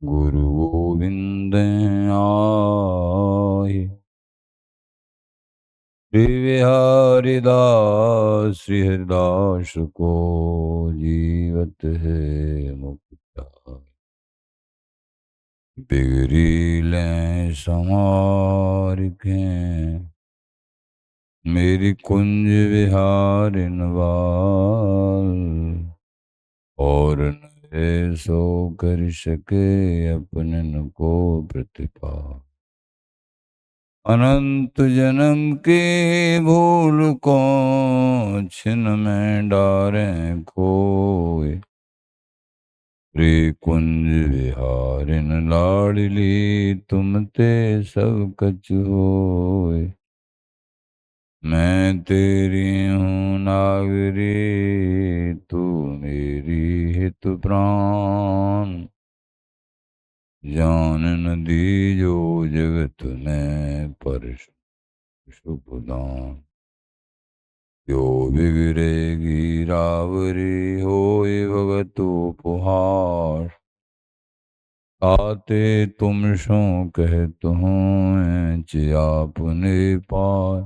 गुरु गोविंद आये, श्री बिहारी दास श्री हरिदास को जीवत है मुक्ता। बिगड़ी लें संवार के मेरी कुंज विहारिन वाल, और नए सो कर सके अपनन को प्रतिपा। अनंत जन्म की भूल को छिन में डारे खोए, श्री कुंज विहारिन लाडली तुम ते सब कछ होए। मैं तेरी हूँ नागरी तू मेरी हित प्राण, जान न दीजो जगत में पर शुभ दान। यो बिगड़ेगी रावरी होए भगत उपहार, आते तुम सो कहत हूँ आपने पार।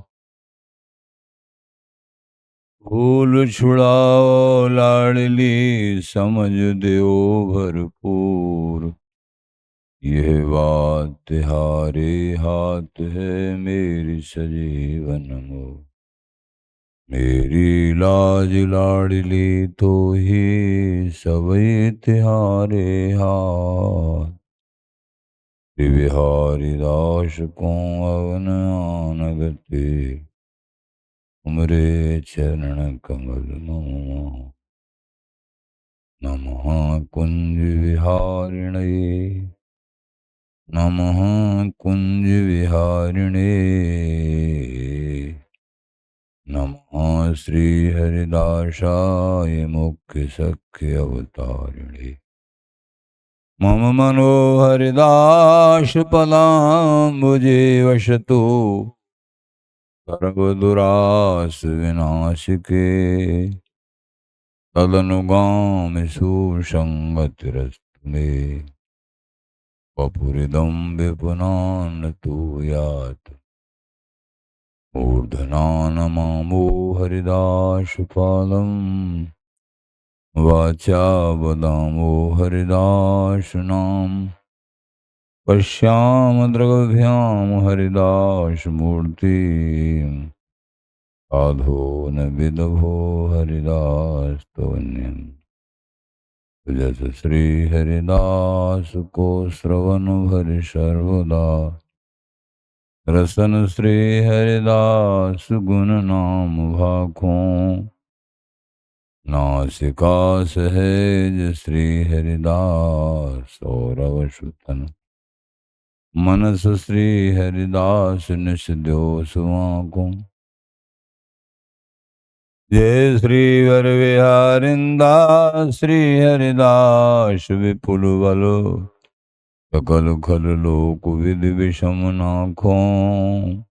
भूल छुड़ाओ लाडली समझ दो भरपूर, यह बात तिहारे हाथ है मेरी सजीवन मोर। मेरी लाज लाडली तो ही सबई तिहारे हाथ, श्री बिहारी दास को अवन आनगते उमरे चरण कमल नमः। नमः कुंज विहारिणे, नमः कुंज विहारिणे, नमः श्री हरिदासाय मुख्य सख्य अवतारिणे। मम मनोहरिदास पदाम्बुजे वसतु, सर्वदुरास विनाशिके, तदनुगामि सुसंगतिरस्तु मे। वपुरिदं विपुनान् तु यात्, मूर्धना नमामो हरिदासपादं, वाचा वदामो हरिदासनाम। पश्यामद्रगभ्यां हरिदासमूर्तिं, साधो न विदभो हरिदासस्तवन्यम्। जस श्री हरिदास को श्रवण भरि सर्वदा, रसन श्री हरिदास गुण नाम भाखों। नासिका सहेज श्री हरिदास सौरव सुतन, मनस श्री हरिदास निस द्यो सुआंकों। जय श्री वर विहारिंदा श्री हरिदास विपुल बलो, सकल खल लोक विधि विषम नाखों।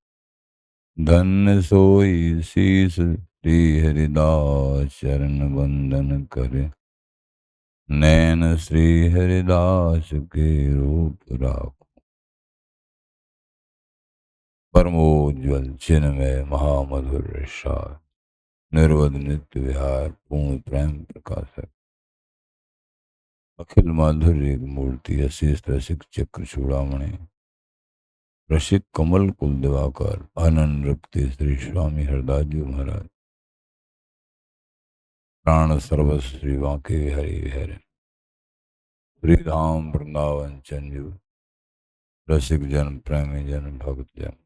धन्य सोई शीस श्री हरिदास चरण वंदन करे, नैन श्री हरिदास के रूप राखो। परमोज्वल चिन्मय महामधुर सार, निर्वध नित्य विहार पूर्ण प्रेम प्रकाशक, अखिल माधुर्य मूर्ति अशीष रसिक चक्र चूड़ामणि, रसिक कमल कुल दिवाकर, आनंद रखते श्री स्वामी हरदास जी महाराज, प्राण सर्वस्व श्री बांके बिहारी बिहारी, श्री धाम वृंदावन चंजू, रसिक जन प्रेमी जन भक्त जन,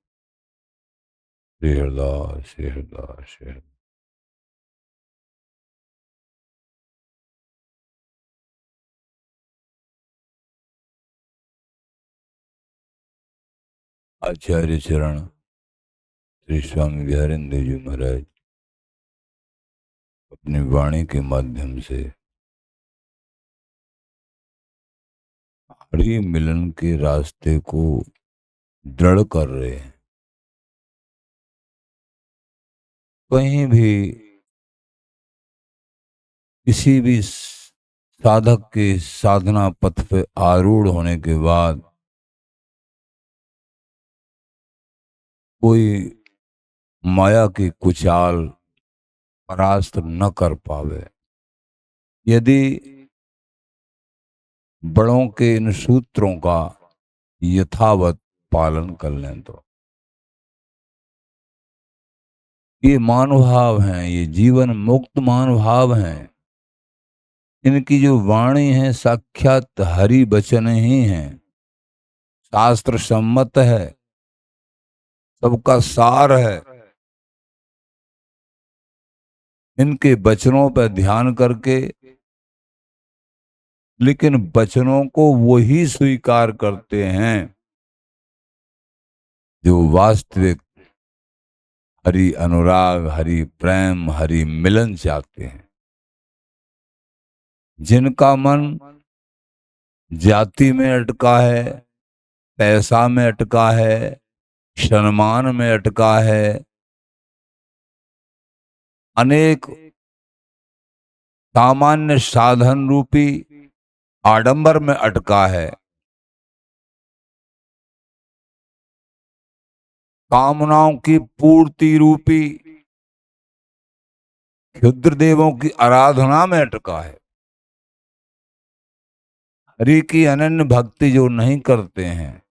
श्री हरदास श्री हरदास श्री हरदास। आचार्य चरण श्री स्वामी बिहारिंद्र जी महाराज अपनी वाणी के माध्यम से हरि मिलन के रास्ते को दृढ़ कर रहे हैं। कहीं भी किसी भी साधक के साधना पथ पे आरूढ़ होने के बाद कोई माया की कुचाल परास्त न कर पावे। यदि बड़ों के इन सूत्रों का यथावत पालन कर लें तो ये मानुभाव हैं, ये जीवन मुक्त मानुभाव हैं। इनकी जो वाणी है साक्षात हरि वचन ही है, शास्त्र सम्मत है, सबका सार है। इनके वचनों पर ध्यान करके, लेकिन वचनों को वही स्वीकार करते हैं जो वास्तविक हरि अनुराग, हरि प्रेम, हरि मिलन चाहते हैं। जिनका मन जाति में अटका है, पैसा में अटका है, सम्मान में अटका है, अनेक सामान्य साधन रूपी आडंबर में अटका है, कामनाओं की पूर्ति रूपी क्षुद्र देवों की आराधना में अटका है, हरि की अनन्य भक्ति जो नहीं करते हैं,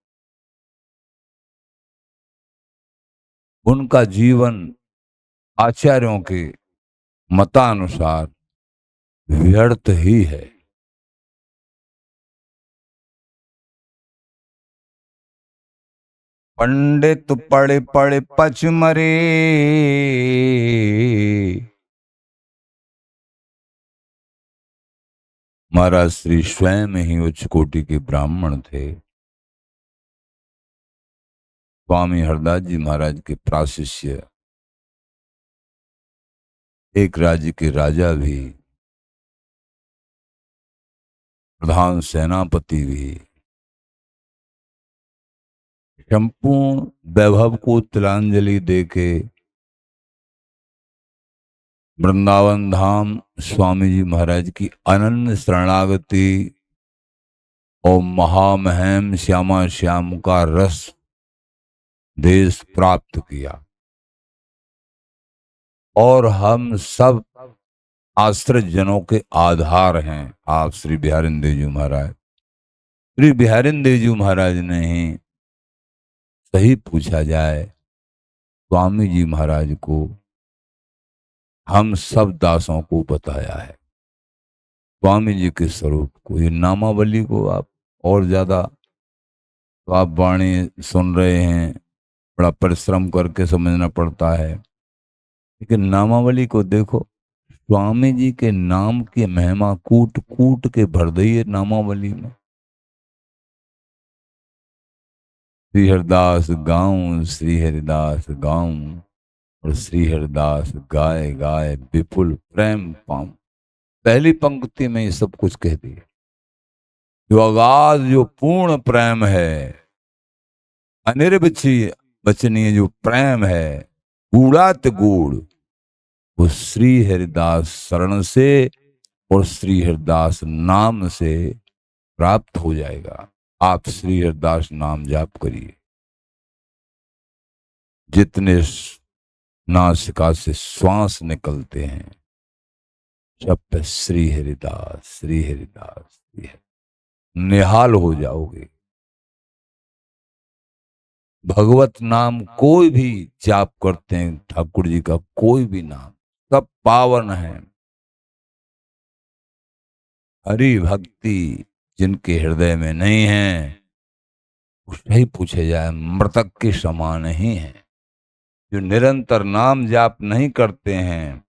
उनका जीवन आचार्यों के मतानुसार व्यर्थ ही है। पंडित पढ़े पढ़े पच मरे, महाराज श्री स्वयं ही उच्च कोटि के ब्राह्मण थे। स्वामी हरदास जी महाराज के प्राशिष्य, एक राज्य के राजा भी, प्रधान सेनापति भी, संपूर्ण वैभव को तिलांजलि देके वृंदावन धाम स्वामी जी महाराज की अनन्य शरणागति और महामहिम श्यामा श्याम का रस देश प्राप्त किया। और हम सब आश्रित जनों के आधार हैं। आप श्री बिहारिंदेव जी महाराज, श्री बिहारिंदेव जी महाराज ने ही सही पूछा जाए स्वामी जी महाराज को हम सब दासों को बताया है। स्वामी जी के स्वरूप को, ये नामावली को आप और ज्यादा तो आप वाणी सुन रहे हैं, बड़ा परिश्रम करके समझना पड़ता है, लेकिन नामावली को देखो, स्वामी जी के नाम की महिमा कूट कूट के भर दी है नामावली में। श्री हरिदास गाऊं, श्री हरिदास गाऊं, और श्री हरिदास गाए गाए विपुल प्रेम पाऊं। पहली पंक्ति में ये सब कुछ कह दिया। जो अगाध, जो पूर्ण प्रेम है, अनिर्वचनीय जो प्रेम है, गूढ़ात गूढ़, वो श्री हरिदास शरण से और श्री हरिदास नाम से प्राप्त हो जाएगा। आप श्री हरिदास नाम जाप करिए, जितने नासिका से श्वास निकलते हैं सब पे श्री हरिदास, श्री हरिदास, श्री हरिदास, निहाल हो जाओगे। भगवत नाम कोई भी जाप करते हैं, ठाकुर जी का कोई भी नाम, सब पावन है। हरि भक्ति जिनके हृदय में नहीं है, उससे ही पूछे जाए, मृतक के समान ही है। जो निरंतर नाम जाप नहीं करते हैं,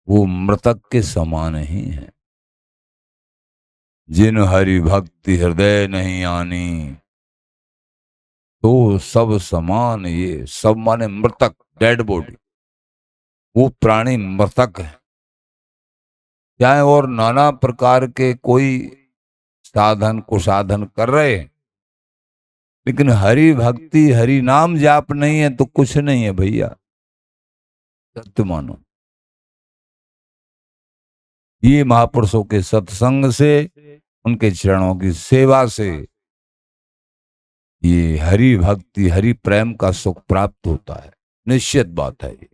वो मृतक के समान ही है। जिन हरि भक्ति हृदय नहीं आनी, तो सब समान, ये सब माने मृतक, डेड बॉडी, वो प्राणी मृतक है। चाहे और नाना प्रकार के कोई साधन को साधन कर रहे हैं, लेकिन हरि भक्ति हरि नाम जाप नहीं है तो कुछ नहीं है भैया, सत्य मानो। ये महापुरुषों के सत्संग से, उनके चरणों की सेवा से ये हरि भक्ति, हरि प्रेम का सुख प्राप्त होता है। निश्चित बात है ये।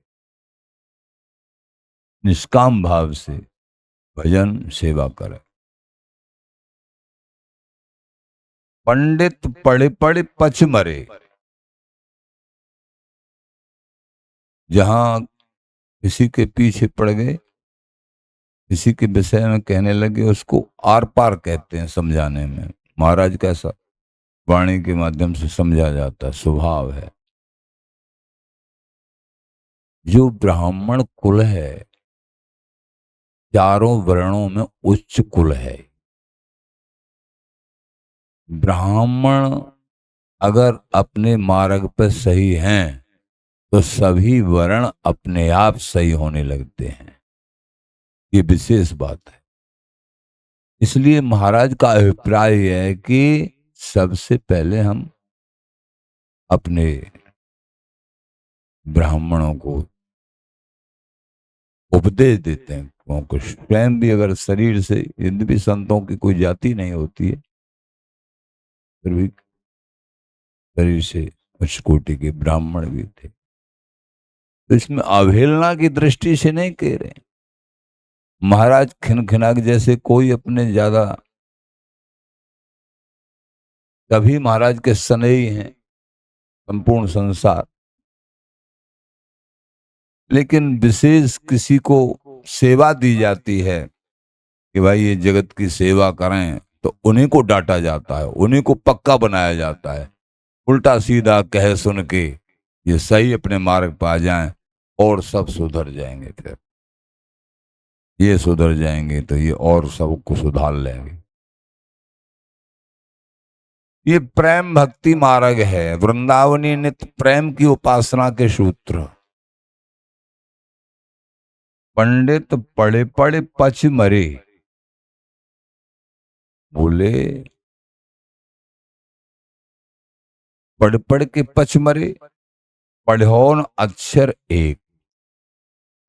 निष्काम भाव से भजन सेवा करें। पंडित पढ़े पढ़े पच मरे। जहां किसी के पीछे पड़ गए, किसी के विषय में कहने लगे, उसको आर पार कहते हैं समझाने में। महाराज कैसा वाणी के माध्यम से समझा जाता है, स्वभाव है। जो ब्राह्मण कुल है, चारों वर्णों में उच्च कुल है। ब्राह्मण अगर अपने मार्ग पर सही हैं तो सभी वर्ण अपने आप सही होने लगते हैं। ये विशेष बात है। इसलिए महाराज का अभिप्राय है कि सबसे पहले हम अपने ब्राह्मणों को उपदेश देते हैं, क्योंकि स्वयं भी अगर शरीर से, यदि भी संतों की कोई जाति नहीं होती है, फिर भी शरीर से उच्च कोटि के ब्राह्मण भी थे। तो इसमें अवहेलना की दृष्टि से नहीं कह रहे। महाराज खिनखिनाक जैसे कोई अपने ज्यादा, कभी महाराज के स्नेही हैं संपूर्ण संसार, लेकिन विशेष किसी को सेवा दी जाती है कि भाई ये जगत की सेवा करें, तो उन्हीं को डांटा जाता है, उन्हीं को पक्का बनाया जाता है। उल्टा सीधा कह सुन के ये सही अपने मार्ग पर आ जाएं और सब सुधर जाएंगे। फिर ये सुधर जाएंगे तो ये और सबको सुधार लेंगे। ये प्रेम भक्ति मार्ग है, वृंदावनी नित्य प्रेम की उपासना के सूत्र। पंडित पढ़े पढ़े पच मरे। बोले पढ़ पढ़ के पच मरे। पढ़ोन अक्षर एक,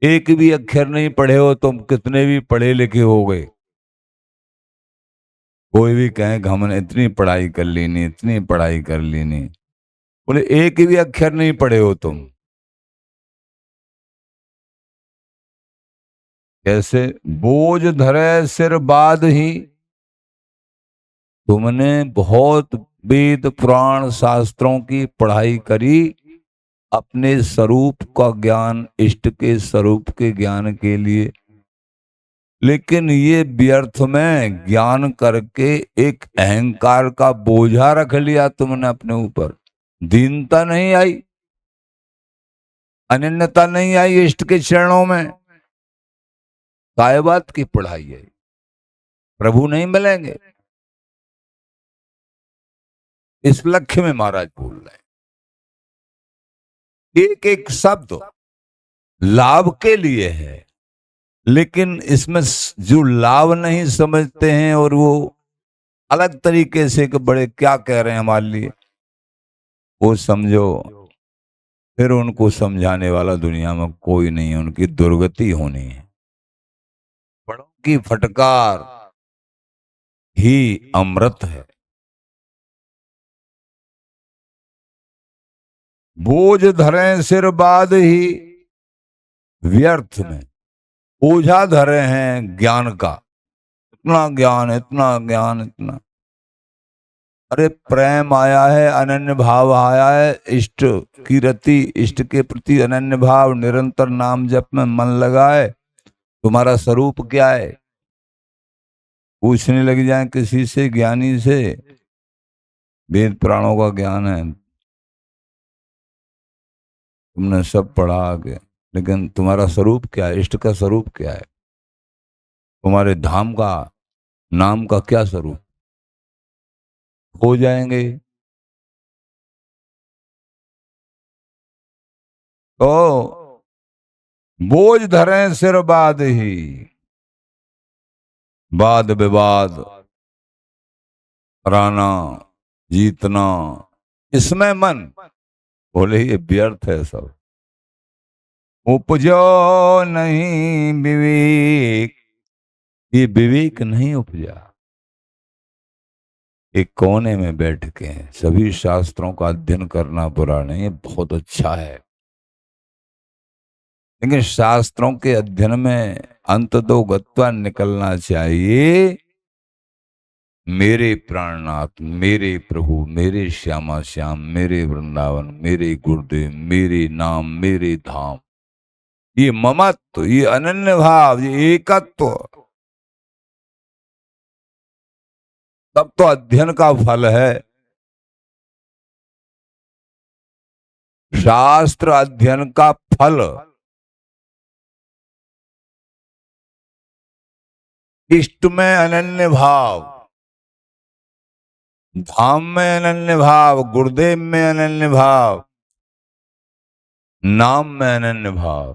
एक भी अक्षर नहीं पढ़े हो तुम, कितने भी पढ़े लिखे हो गए, कोई भी कहे कि हमने इतनी पढ़ाई कर ली नहीं, इतनी पढ़ाई कर ली नहीं, बोले एक भी अक्षर नहीं पढ़े हो तुम। कैसे? बोझ धरे सिर बाध ही। तुमने बहुत वेद पुराण शास्त्रों की पढ़ाई करी अपने स्वरूप का ज्ञान, इष्ट के स्वरूप के ज्ञान के लिए, लेकिन ये व्यर्थ में ज्ञान करके एक अहंकार का बोझा रख लिया तुमने अपने ऊपर। दीनता नहीं आई, अनन्यता नहीं आई इष्ट के चरणों में। काय बात की पढ़ाई है? प्रभु नहीं मिलेंगे। इस लक्ष्य में महाराज बोल रहे हैं। एक एक शब्द लाभ के लिए है, लेकिन इसमें जो लाभ नहीं समझते हैं और वो अलग तरीके से कि बड़े क्या कह रहे हैं हमारे लिए, वो समझो फिर उनको समझाने वाला दुनिया में कोई नहीं है। उनकी दुर्गति होनी है। बड़ों की फटकार ही अमृत है। बोझ धरे सिर बाध ही, व्यर्थ में बोझा धरे हैं ज्ञान का। इतना ज्ञान, इतना ज्ञान, इतना। अरे प्रेम आया है, अनन्य भाव आया है, इष्ट की रति, इष्ट के प्रति अनन्य भाव, निरंतर नाम जप में मन लगाए। तुम्हारा स्वरूप क्या है? पूछने लग जाए किसी से, ज्ञानी से, वेद पुराणों का ज्ञान है, तुमने सब पढ़ा आगे, लेकिन तुम्हारा स्वरूप क्या है? इष्ट का स्वरूप क्या है? तुम्हारे धाम का, नाम का क्या स्वरूप? हो जाएंगे। तो बोझ धरे सिर बाध ही, वाद विवाद कराना, जीतना, इसमें मन, बोले ये व्यर्थ है सब। उपजो नहीं विवेक, ये विवेक नहीं उपजा। एक कोने में बैठ के सभी शास्त्रों का अध्ययन करना बुरा नहीं है, बहुत अच्छा है, लेकिन शास्त्रों के अध्ययन में अंत तो गत्वा निकलना चाहिए। मेरे प्राणनाथ, मेरे प्रभु, मेरे श्यामा श्याम, मेरे वृंदावन, मेरे गुरुदेव, मेरे नाम, मेरे धाम, ये ममत्व, ये अनन्य भाव, ये एकत्व, तब तो अध्ययन का फल है। शास्त्र अध्ययन का फल इष्ट में अनन्य भाव, धाम में अनन्य भाव, गुरुदेव में अनन्य भाव, नाम में अनन्य भाव,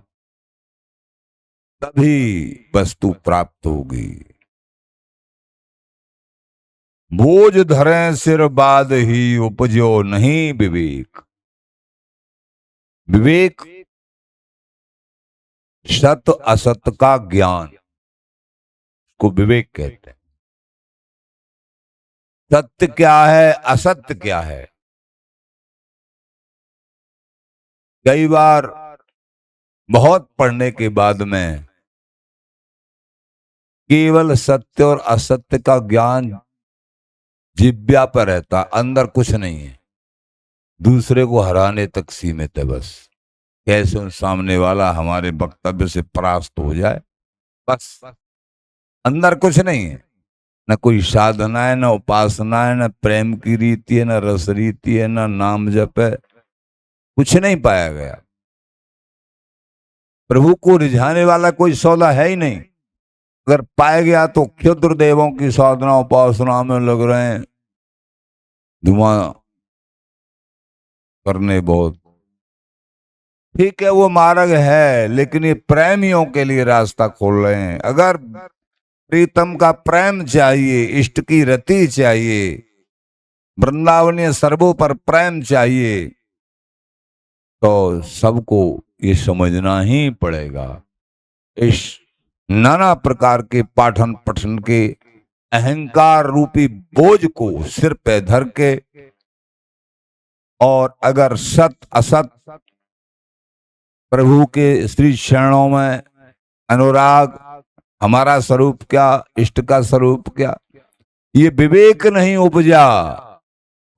तभी वस्तु प्राप्त होगी। बोझ धरे सिर बाद ही उपजो नहीं विवेक। विवेक सत असत का ज्ञान को विवेक कहते हैं। सत्य क्या है, असत्य क्या है। कई बार बहुत पढ़ने के बाद में केवल सत्य और असत्य का ज्ञान जिह्वा पर रहता, अंदर कुछ नहीं है, दूसरे को हराने तक सीमित है। बस कैसे उन सामने वाला हमारे वक्तव्य से परास्त हो जाए, बस अंदर कुछ नहीं है। न कोई साधना है, न उपासना है, न प्रेम की रीति है, न रस रीति है, न नाम जप है, कुछ नहीं पाया गया। प्रभु को रिझाने वाला कोई सौदा है ही नहीं। अगर पाया गया तो क्षुद्र देवों की साधना उपासना में लग रहे हैं, धुआं करने। बहुत ठीक है, वो मार्ग है, लेकिन ये प्रेमियों के लिए रास्ता खोल रहे हैं। अगर प्रीतम का प्रेम चाहिए, इष्ट की रति चाहिए, वृंदावनीय सर्वों पर प्रेम चाहिए, तो सबको ये समझना ही पड़ेगा। इस नाना प्रकार के पाठन पठन के अहंकार रूपी बोझ को सिर पे धर के, और अगर सत असत प्रभु के श्री चरणों में अनुराग, हमारा स्वरूप क्या, इष्ट का स्वरूप क्या, ये विवेक नहीं उपजा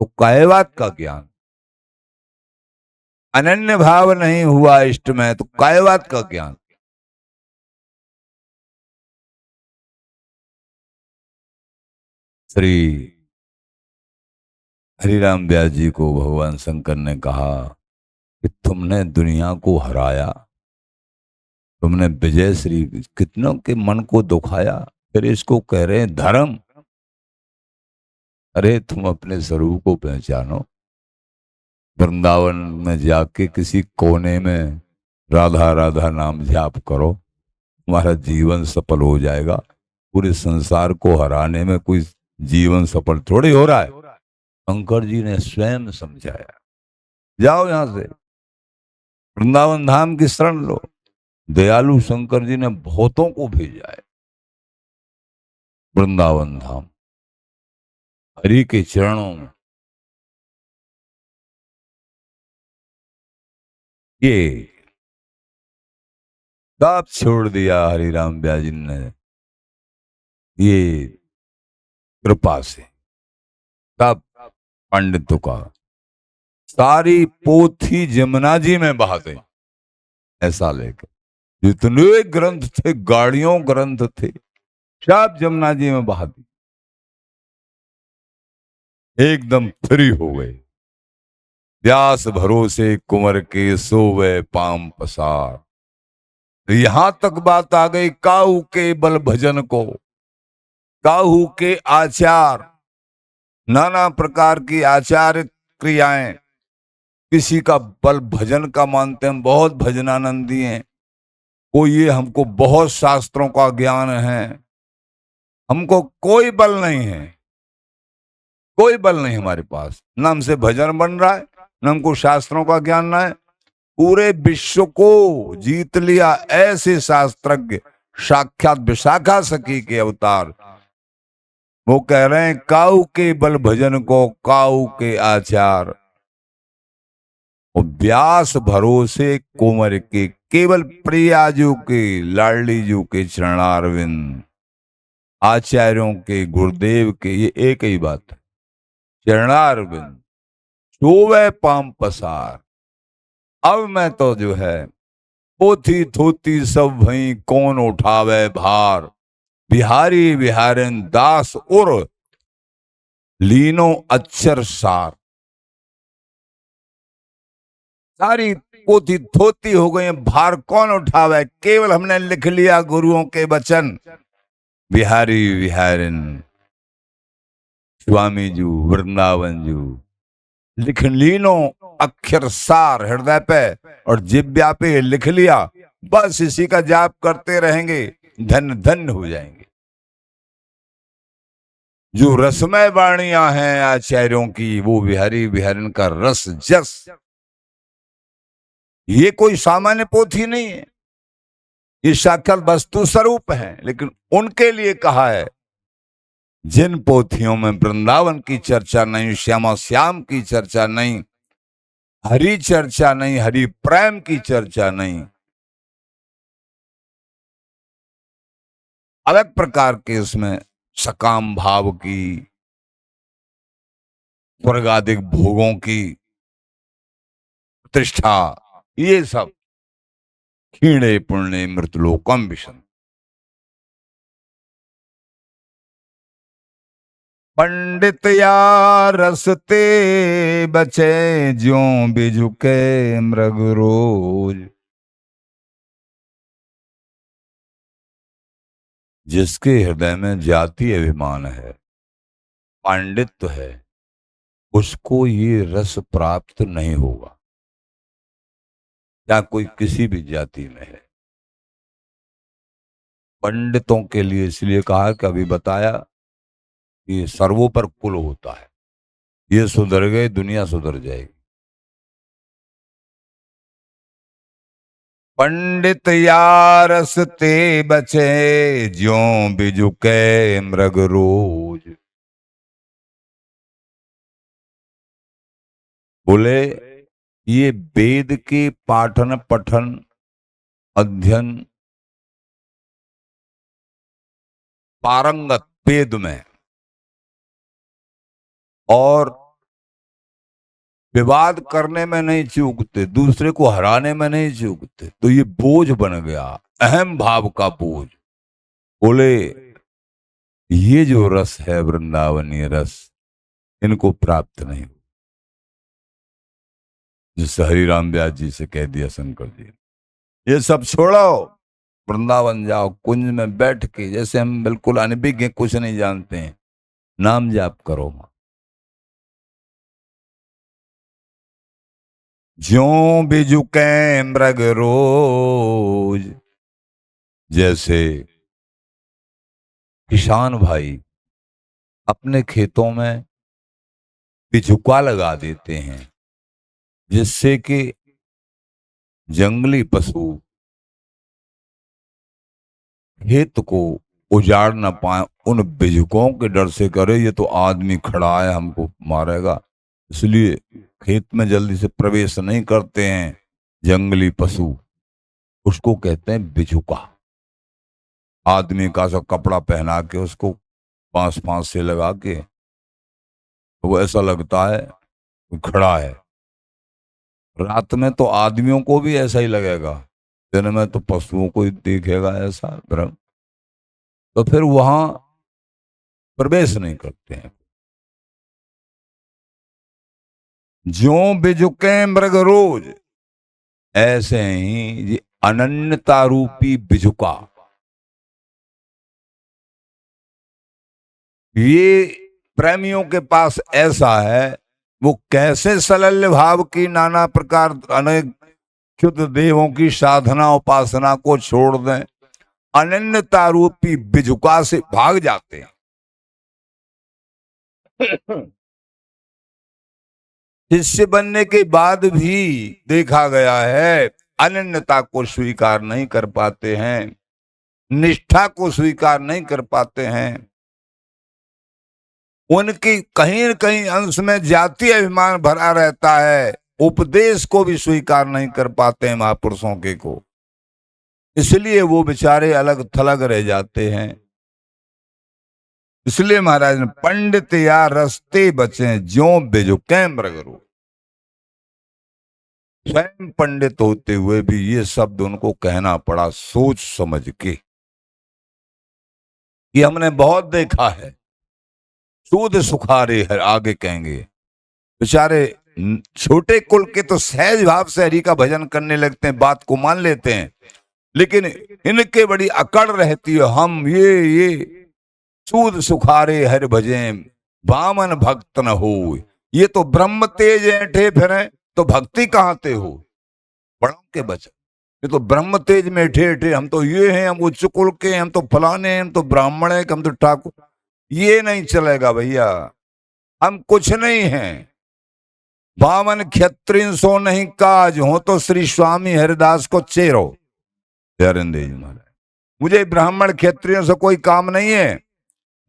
तो काय बात का ज्ञान। अनन्य भाव नहीं हुआ इष्ट में तो काय बात का ज्ञान। श्री हरिराम व्यास जी को भगवान शंकर ने कहा कि तुमने दुनिया को हराया, तुमने विजय श्री कितनों के मन को दुखाया, फिर इसको कह रहे हैं धर्म। अरे तुम अपने स्वरूप को पहचानो। वृंदावन में जाके किसी कोने में राधा राधा नाम जाप करो, तुम्हारा जीवन सफल हो जाएगा। पूरे संसार को हराने में कोई जीवन सफल थोड़ी हो रहा है। शंकर जी ने स्वयं समझाया। जाओ यहां से, वृंदावन धाम की शरण लो। दयालु शंकर जी ने बहुतों को भेजा है वृंदावन धाम, हरि के चरणों में। ये सब छोड़ दिया हरिराम व्यास जी ने, ये कृपा से। सब पंडितों का सारी पोथी जमुना जी में बहा गई, ऐसा लेकर जितने ग्रंथ थे, गाड़ियों ग्रंथ थे, सब जमुना जी में बहा दी। एकदम फ्री हो गए। व्यास भरोसे कुंवर के सोवे पाम पसार। यहां तक बात आ गई काहू के बल भजन को, काहू के आचार, नाना प्रकार की आचार क्रियाएं। किसी का बल भजन का मानते हैं, बहुत भजनानंदी हैं। कोई ये हमको बहुत शास्त्रों का ज्ञान है, हमको कोई बल नहीं है, कोई बल नहीं हमारे पास। न हमसे भजन बन रहा है, न हमको शास्त्रों का ज्ञान ना है। पूरे विश्व को जीत लिया ऐसे शास्त्रज्ञ, साक्षात विशाखा सखी के अवतार। वो कह रहे हैं काऊ के बल भजन को काऊ के आचार, और व्यास भरोसे कोमर के, केवल प्रियाजू के लाडली जू के चरणारविंद, आचार्यों के गुरुदेव के, ये एक ही बात है। चरणारविंद सोवे पाम पसार। अब मैं तो जो है पोथी थोती सब वहीं कौन उठावे भार, बिहारी बिहारन दास उर लीनो अक्षर सार। सारी पोथी थोती हो गई, भार कौन उठावे, केवल हमने लिख लिया गुरुओं के वचन। बिहारी बिहारन स्वामी जू वृंदावन जू लिख लीनो अक्षर सार, हृदय पे और जिब्या पे लिख लिया, बस इसी का जाप करते रहेंगे, धन धन हो जाएंगे। जो रसमय वाणियां हैं आचार्यों की, वो बिहारी बिहारन का रस जस। ये कोई सामान्य पोथी नहीं है, ये साक्षात वस्तु स्वरूप है। लेकिन उनके लिए कहा है जिन पोथियों में वृंदावन की चर्चा नहीं, श्यामा श्याम की चर्चा नहीं, हरि चर्चा नहीं, हरि प्रेम की चर्चा नहीं, अलग प्रकार के उसमें सकाम भाव की, स्वर्गादिक भोगों की प्रतिष्ठा, ये सब क्षीणे पुण्य मृतलोकम विशन। पंडित या रसते बचे ज्यों बिजुके मृग रोज। जिसके हृदय में जाति अभिमान है, पांडित्य है, उसको ये रस प्राप्त नहीं होगा, या कोई किसी भी जाति में है। पंडितों के लिए इसलिए कहा कि अभी बताया कि सर्वोपर कुल होता है, ये सुधर गए दुनिया सुधर जाएगी। पंडित या रसते बचे ज्यों बिजुके मृग रोज। बोले ये वेद के पाठन पठन अध्ययन पारंगत वेद में और विवाद करने में नहीं चूकते, दूसरे को हराने में नहीं चूकते, तो ये बोझ बन गया, अहम भाव का बोझ। बोले ये जो रस है वृंदावनीय रस, इनको प्राप्त नहीं हो। जिससे हरिराम व्यास जी से कह दिया शंकर जी, ये सब छोड़ो, वृंदावन जाओ, कुंज में बैठ के, जैसे हम बिल्कुल अनभिज्ञ कुछ नहीं जानते हैं, नाम जाप करो। ज्यों बिजुके मृग रोज। जैसे किसान भाई अपने खेतों में बिजुका लगा देते हैं, जिससे कि जंगली पशु खेत को उजाड़ न पाए। उन बिजुकों के डर से करे ये तो आदमी खड़ा है हमको मारेगा, इसलिए खेत में जल्दी से प्रवेश नहीं करते हैं जंगली पशु। उसको कहते हैं बिजुका। आदमी का सा कपड़ा पहना के उसको पांस फांस से लगा के, वो ऐसा लगता है वो खड़ा है। रात में तो आदमियों को भी ऐसा ही लगेगा, दिन में तो पशुओं को ही दिखेगा ऐसा भ्रम। तो फिर वहां प्रवेश नहीं करते हैं। ज्यों बिजुके मृग रोज, ऐसे ही ये अनन्यता रूपी बिजुका, ये प्रेमियों के पास ऐसा है, वो कैसे सलल्य भाव की नाना प्रकार अनेक क्षुद्र देवों की साधना उपासना को छोड़ दें, अनन्यता रूपी बिजुका से भाग जाते हैं। शिष्य बनने के बाद भी देखा गया है अनन्यता को स्वीकार नहीं कर पाते हैं। निष्ठा को स्वीकार नहीं कर पाते हैं, उनकी कहीं न कहीं अंश में जातीय अभिमान भरा रहता है, उपदेश को भी स्वीकार नहीं कर पाते हैं महापुरुषों के को, इसलिए वो बेचारे अलग थलग रह जाते हैं। इसलिए महाराज ने पंडित या रस्ते बचे ज्यों बेजुके मृगरू, स्वयं पंडित होते हुए भी ये शब्द उनको कहना पड़ा सोच समझ के। ये हमने बहुत देखा है, सूद सुखारे है आगे कहेंगे, बेचारे छोटे कुल के तो सहज भाव से हरि का भजन करने लगते हैं, बात को मान लेते हैं, लेकिन इनके बड़ी अकड़ रहती है, हम ये सूद सुखारे हर भजे बामन भक्त न हो। ये तो ब्रह्म तेज ऐठे फिरे तो भक्ति कहाँ ते हो, बड़ों के बचन। ये तो ब्रह्म तेज में ऐठे हम तो ये हैं, हम उच्च कुल के, हम तो फलाने हैं, हम तो ब्राह्मण हैं, हम तो ठाकुर, ये नहीं चलेगा भैया, हम कुछ नहीं हैं। बामन क्षत्रिय सो नहीं काज हो तो श्री स्वामी हरिदास को चेरो। महाराज मुझे ब्राह्मण क्षत्रियों से कोई काम नहीं है,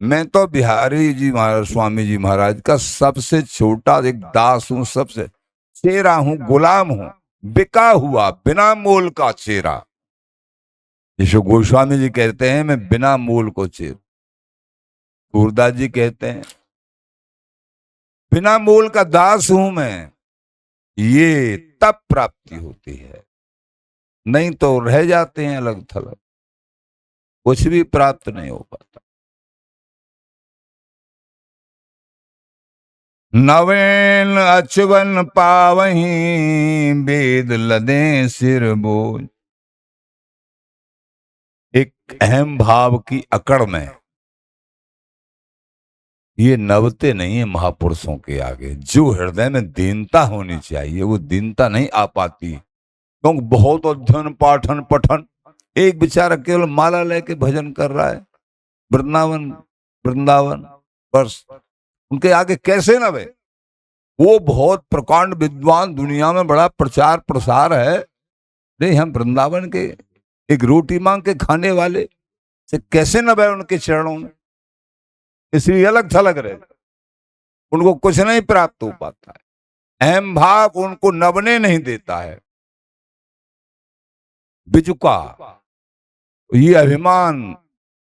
मैं तो बिहारी जी महाराज स्वामी जी महाराज का सबसे छोटा एक दास हूं, सबसे चेरा हूं, गुलाम हूं, बिका हुआ बिना मोल का चेरा। यशो गोस्वामी जी कहते हैं मैं बिना मोल को चेर, सूरदास जी कहते हैं बिना मोल का दास हूं मैं, ये तब प्राप्ति होती है, नहीं तो रह जाते हैं अलग थलग, कुछ भी प्राप्त नहीं हो पाता। नवेन अचवन पावही वेद लदे सिर बोझ। एक अहम भाव की अकड़ में ये नवते नहीं है महापुरुषों के आगे। जो हृदय में दीनता होनी चाहिए वो दीनता नहीं आ पाती, क्योंकि बहुत अध्ययन पाठन पठन, एक बेचारा केवल माला लेके भजन कर रहा है, वृंदावन वृंदावन बस, उनके आगे कैसे नवे। वो बहुत प्रकांड विद्वान, दुनिया में बड़ा प्रचार प्रसार है, नहीं हम वृंदावन के एक रोटी मांग के खाने वाले से कैसे नवे उनके चरणों में, इसलिए अलग थलग रहे, उनको कुछ नहीं प्राप्त हो पाता है, अहम भाव उनको नवने नहीं देता है। बिजुका ये अभिमान,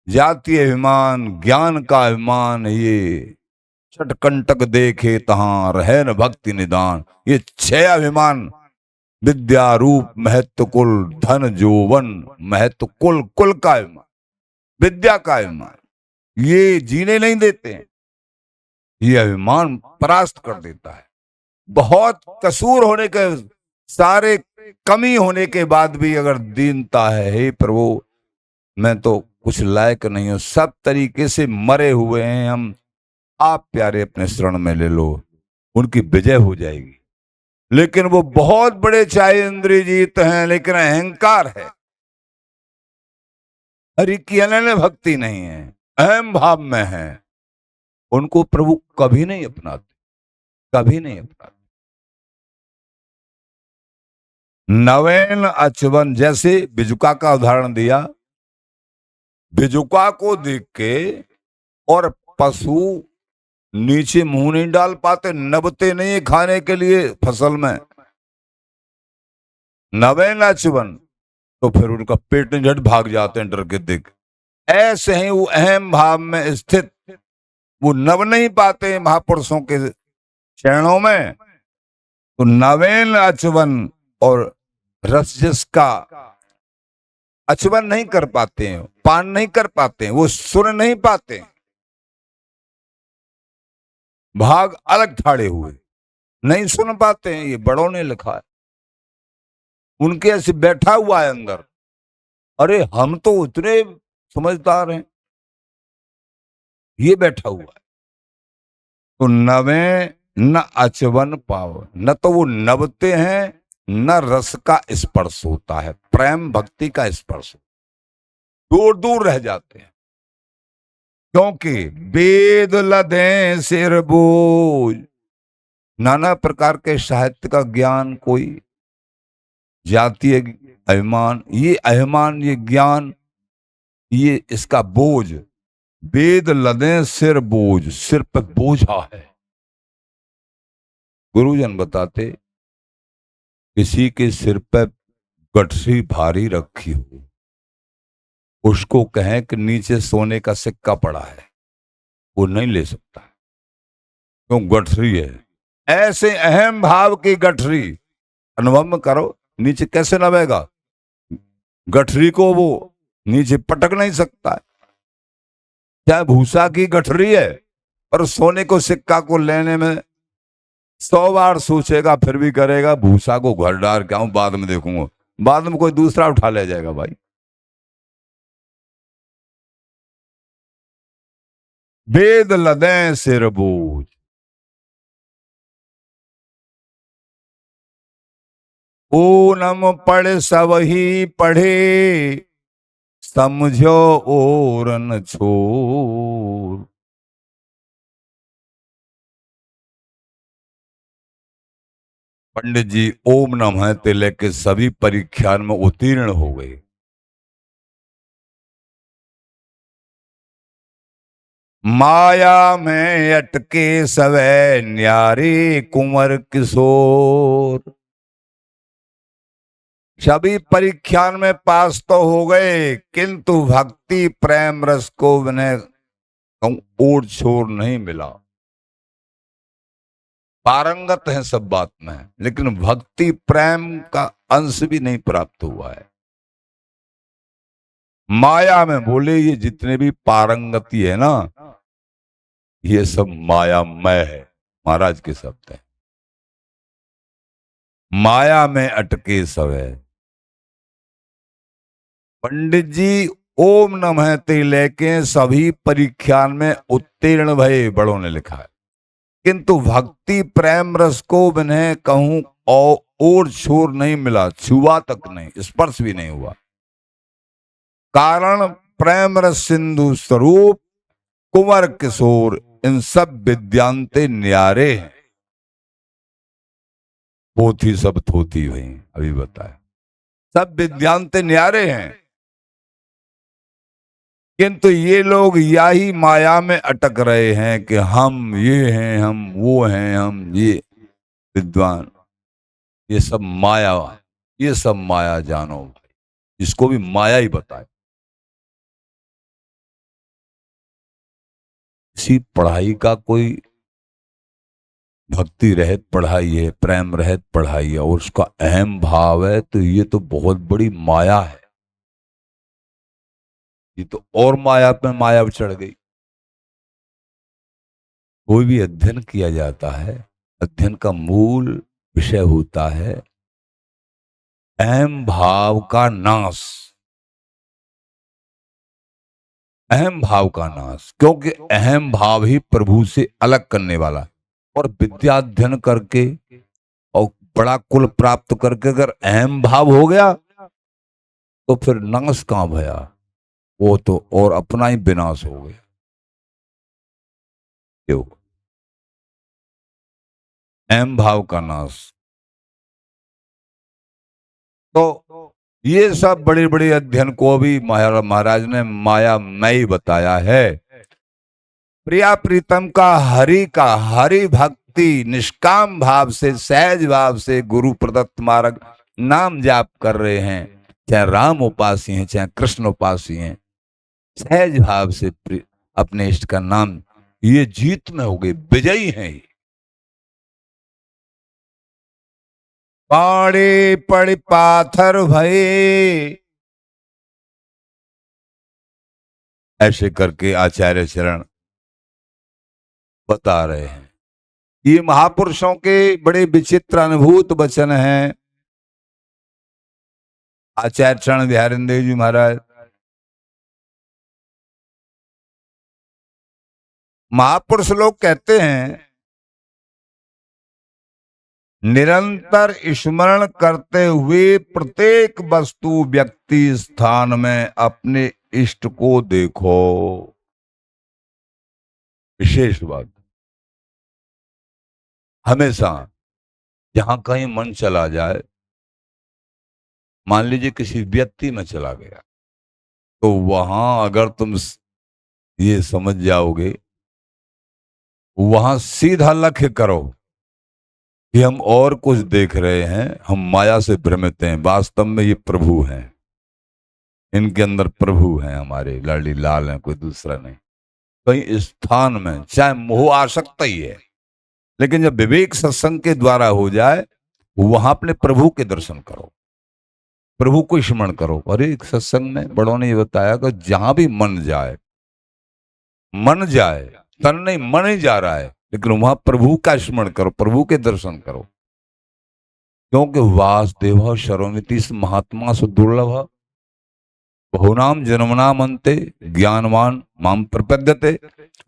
जातीय अभिमान, ज्ञान का अभिमान, ये छटकंटक देखे तहां रहे न भक्ति निदान, ये छह अभिमान, विद्या रूप महत्व कुल धन जोवन महत्व कुल, कुल का अभिमान, विद्या का अभिमान, ये जीने नहीं देते हैं, ये अभिमान परास्त कर देता है। बहुत कसूर होने के, सारे कमी होने के बाद भी अगर दीनता है, हे प्रभु मैं तो कुछ लायक नहीं हूं, सब तरीके से मरे हुए हैं हम, आप प्यारे अपने शरण में ले लो, उनकी विजय हो जाएगी। लेकिन वो बहुत बड़े चाहे इंद्रिय जीत हैं, लेकिन अहंकार है, हरि की अनन्य भक्ति नहीं है, अहम भाव में है, उनको प्रभु कभी नहीं अपनाते, कभी नहीं अपनाते। नवेन अचवन, जैसे बिजुका का उदाहरण दिया, बिजुका को देख के और पशु नीचे मुंह नहीं डाल पाते, नबते नहीं है खाने के लिए फसल में, नवेन अचवन, तो फिर उनका पेट झट भाग जाते हैं डर के देख। ऐसे ही वो अहम भाव में स्थित, वो नव नहीं पाते महापुरुषों के चरणों में, तो नवेन अचवन और रसजस का अचवन नहीं कर पाते हैं, पान नहीं कर पाते हैं, वो सुन नहीं पाते हैं, भाग अलग ठाड़े हुए नहीं सुन पाते हैं। ये बड़ों ने लिखा है, उनके ऐसे बैठा हुआ है अंदर, अरे हम तो उतने समझदार हैं, ये बैठा हुआ है। तो नवे न अचवन पाव, न तो वो नवते हैं, न रस का स्पर्श होता है, प्रेम भक्ति का स्पर्श, दूर दूर रह जाते हैं, क्योंकि वेद लदे सिर बोझ, नाना प्रकार के साहित्य का ज्ञान, कोई जातीय अभिमान, ये अभिमान, ये ज्ञान ये इसका बोझ, वेद लदे सिर बोझ, सिर पे बोझा है। गुरुजन बताते, किसी के सिर पे गठरी भारी रखी हो, उसको कहें कि नीचे सोने का सिक्का पड़ा है, वो नहीं ले सकता, क्यों? गठरी है। ऐसे अहम भाव की गठरी अनुभव में करो, नीचे कैसे नवेगा? गठरी को वो नीचे पटक नहीं सकता है। चाहे भूसा की गठरी है, और सोने को सिक्का को लेने में 100 बार सोचेगा, फिर भी करेगा। भूसा को घर डाल के आऊं, बाद में देखूंगा, बाद में कोई दूसरा उठा ले जाएगा भाई। वेद लदे सिर बोझ, ओनम पढ़ सब ही पढ़े, समझो और न छोर। पंडित जी ओम नमः ते लेके सभी परीक्षा में उत्तीर्ण हो गए। माया में अटके सवै न्यारे कुंवर किशोर। सभी परीक्षा में पास तो हो गए, किंतु भक्ति प्रेम रस को उन्हें ओर छोर नहीं मिला। पारंगत है सब बात में, लेकिन भक्ति प्रेम का अंश भी नहीं प्राप्त हुआ है। माया में बोले ये जितने भी पारंगति है ना, ये सब मायामय है। महाराज के शब्द है, माया में अटके सवे। पंडित जी ओम नमः ते लेके सभी परीक्षा में उत्तीर्ण भये, बड़ों ने लिखा है, किंतु भक्ति प्रेम रस को उन्हें कहूं और छोर नहीं मिला, छुआ तक नहीं, स्पर्श भी नहीं हुआ। कारण प्रेम रस सिंधु स्वरूप कुंवर किशोर, इन सब विद्यांते न्यारे हैं। पोथी सब थोती हुई, अभी बताया, सब विद्यांते न्यारे हैं, किंतु ये लोग यही माया में अटक रहे हैं कि हम ये हैं, हम वो हैं, हम ये विद्वान। ये सब माया, ये सब माया जानो भाई, इसको भी माया ही बताए। इसी पढ़ाई का कोई भक्ति रहित पढ़ाई है, प्रेम रहित पढ़ाई है, और उसका अहम भाव है, तो ये तो बहुत बड़ी माया है। ये तो और माया पे माया चढ़ गई। कोई भी अध्ययन किया जाता है, अध्ययन का मूल विषय होता है अहम भाव का नाश। अहम भाव का नाश, क्योंकि अहम भाव ही प्रभु से अलग करने वाला। और विद्या अध्ययन करके और बड़ा कुल प्राप्त करके अगर अहम भाव हो गया, तो फिर नाश कहां भया, वो तो और अपना ही विनाश हो गया। क्यों? अहम भाव का नाश। तो ये सब बड़े बड़े अध्ययन को भी महाराज ने माया में ही बताया है। प्रिया प्रीतम का हरि भक्ति निष्काम भाव से, सहज भाव से गुरु प्रदत्त मार्ग नाम जाप कर रहे हैं, चाहे राम उपासी हैं, चाहे कृष्ण उपासी हैं, सहज भाव से अपने इष्ट का नाम, ये जीत में हो गए, विजयी हैं। पाड़े पड़ पाथर भये, ऐसे करके आचार्य चरण बता रहे हैं। ये महापुरुषों के बड़े विचित्र अनुभूत वचन हैं। आचार्य चरण बिहारिंद्र देव जी महाराज, महापुरुष लोग कहते हैं निरंतर स्मरण करते हुए प्रत्येक वस्तु व्यक्ति स्थान में अपने इष्ट को देखो। विशेष बात, हमेशा जहां कहीं मन चला जाए, मान लीजिए किसी व्यक्ति में चला गया, तो वहां अगर तुम ये समझ जाओगे, वहां सीधा लक्ष्य करो कि हम और कुछ देख रहे हैं, हम माया से भ्रमित हैं, वास्तव में ये प्रभु हैं। इनके अंदर प्रभु हैं, हमारे लाडी लाल हैं, कोई दूसरा नहीं। कहीं स्थान में चाहे मोह आ सकता ही है, लेकिन जब विवेक सत्संग के द्वारा हो जाए, वहां अपने प्रभु के दर्शन करो, प्रभु को स्मरण करो। अरे एक सत्संग में बड़ों ने ये बताया कि जहां भी मन जाए, तन नहीं मन ही जा रहा है, लेकिन वहां प्रभु का स्मरण करो, प्रभु के दर्शन करो। क्योंकि वासुदेव शर्वमिति महात्मा सुदुर्लभ, बहुनाम जन्मनाम अंते ज्ञानवान माम प्रपद्यते।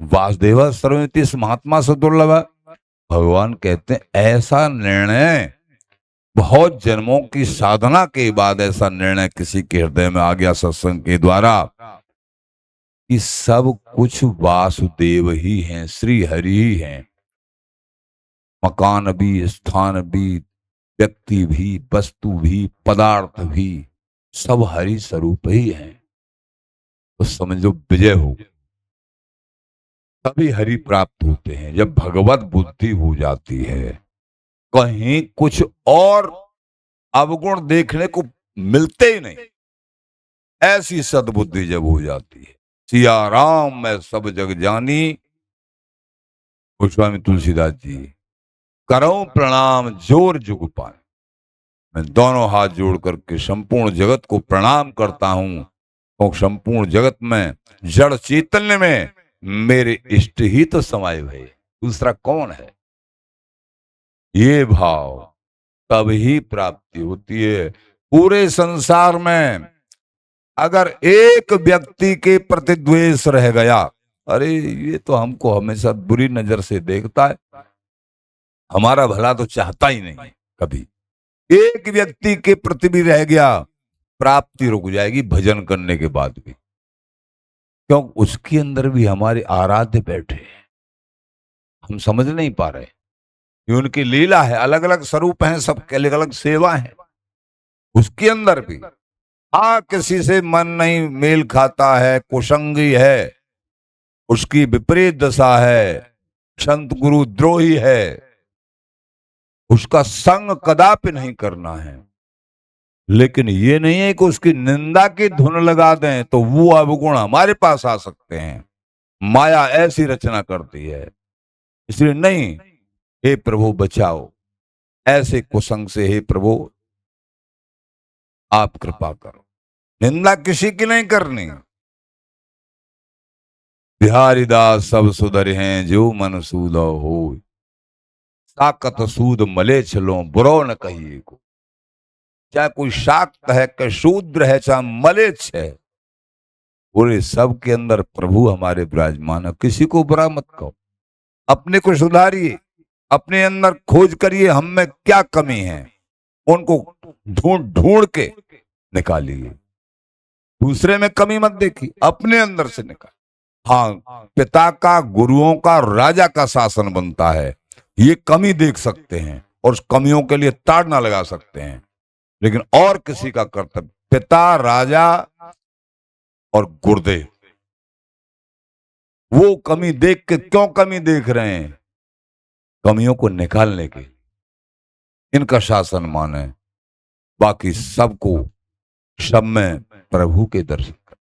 वासुदेव सर्वमिति महात्मा सुदुर्लभ। भगवान कहते हैं ऐसा निर्णय बहुत जन्मों की साधना के बाद ऐसा निर्णय किसी के हृदय में आ गया सत्संग के द्वारा कि सब कुछ वासुदेव ही हैं, श्री हरि ही हैं। मकान भी, स्थान भी, व्यक्ति भी, वस्तु भी, पदार्थ भी, सब हरि स्वरूप ही हैं। तो समझो विजय हो, तभी हरि प्राप्त होते हैं। जब भगवत बुद्धि हो जाती है, कहीं कुछ और अवगुण देखने को मिलते ही नहीं, ऐसी सद्बुद्धि जब हो जाती है। सिया राम मैं सब जग जानी, गोस्वामी तुलसीदास जी। करो प्रणाम जोर जुग पाए, मैं दोनों हाथ जोड़ करके संपूर्ण जगत को प्रणाम करता हूं, और संपूर्ण जगत में जड़ चैतन्य में मेरे इष्ट ही तो समाये हुए, दूसरा कौन है। ये भाव तब ही प्राप्ति होती है। पूरे संसार में अगर एक व्यक्ति के प्रति द्वेष रह गया, अरे ये तो हमको हमेशा बुरी नजर से देखता है, हमारा भला तो चाहता ही नहीं कभी, एक व्यक्ति के प्रति भी रह गया, प्राप्ति रुक जाएगी भजन करने के बाद भी। क्यों? उसके अंदर भी हमारे आराध्य बैठे हैं, हम समझ नहीं पा रहे। ये उनकी लीला है, अलग अलग स्वरूप हैं, सबके अलग अलग सेवा है। उसके अंदर भी किसी से मन नहीं मेल खाता है, कुसंगी है, उसकी विपरीत दशा है, संत गुरु द्रोही है, उसका संग कदापि नहीं करना है। लेकिन ये नहीं है कि उसकी निंदा की धुन लगा दें तो वो अवगुण हमारे पास आ सकते हैं। माया ऐसी रचना करती है, इसलिए नहीं। हे प्रभु बचाओ ऐसे कुसंग से, हे प्रभु आप कृपा करो। निंदा किसी की नहीं करनी। बिहारी दास सब सुधर हैं जो मन सूद हो, साकत सूद मले चलो बुरो न कहिए को। चाहे कोई शाक्त है कि शूद्र है, चाहे मलेच्छ है, पूरे सब के अंदर प्रभु हमारे विराजमान है। किसी को बुरा मत कहो, अपने को सुधारिए, अपने अंदर खोज करिए हम में क्या कमी है, उनको ढूंढ ढूंढ के निकालिए। दूसरे में कमी मत देखिए, अपने अंदर से निकाल। हाँ, पिता का, गुरुओं का, राजा का शासन बनता है, ये कमी देख सकते हैं और उस कमियों के लिए ताड़ना लगा सकते हैं, लेकिन और किसी का कर्तव्य, पिता, राजा और गुरुदेव, वो कमी देख के क्यों कमी देख रहे हैं? कमियों को निकालने के, इनका शासन माने, बाकी सबको सब में प्रभु के दर्शन कर।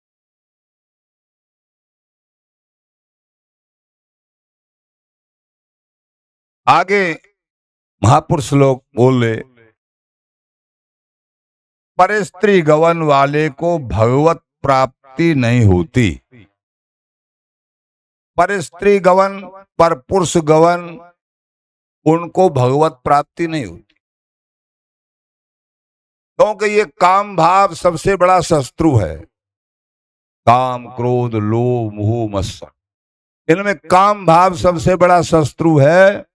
आगे महापुरुष लोग बोले, पर स्त्री गवन वाले को भगवत प्राप्ति नहीं होती। पर स्त्री गवन, पर पुरुष गवन, उनको भगवत प्राप्ति नहीं होती। क्योंकि ये काम भाव सबसे बड़ा शत्रु है। काम, क्रोध, लोभ, मोह, मत्सर, इनमें काम भाव सबसे बड़ा शत्रु है।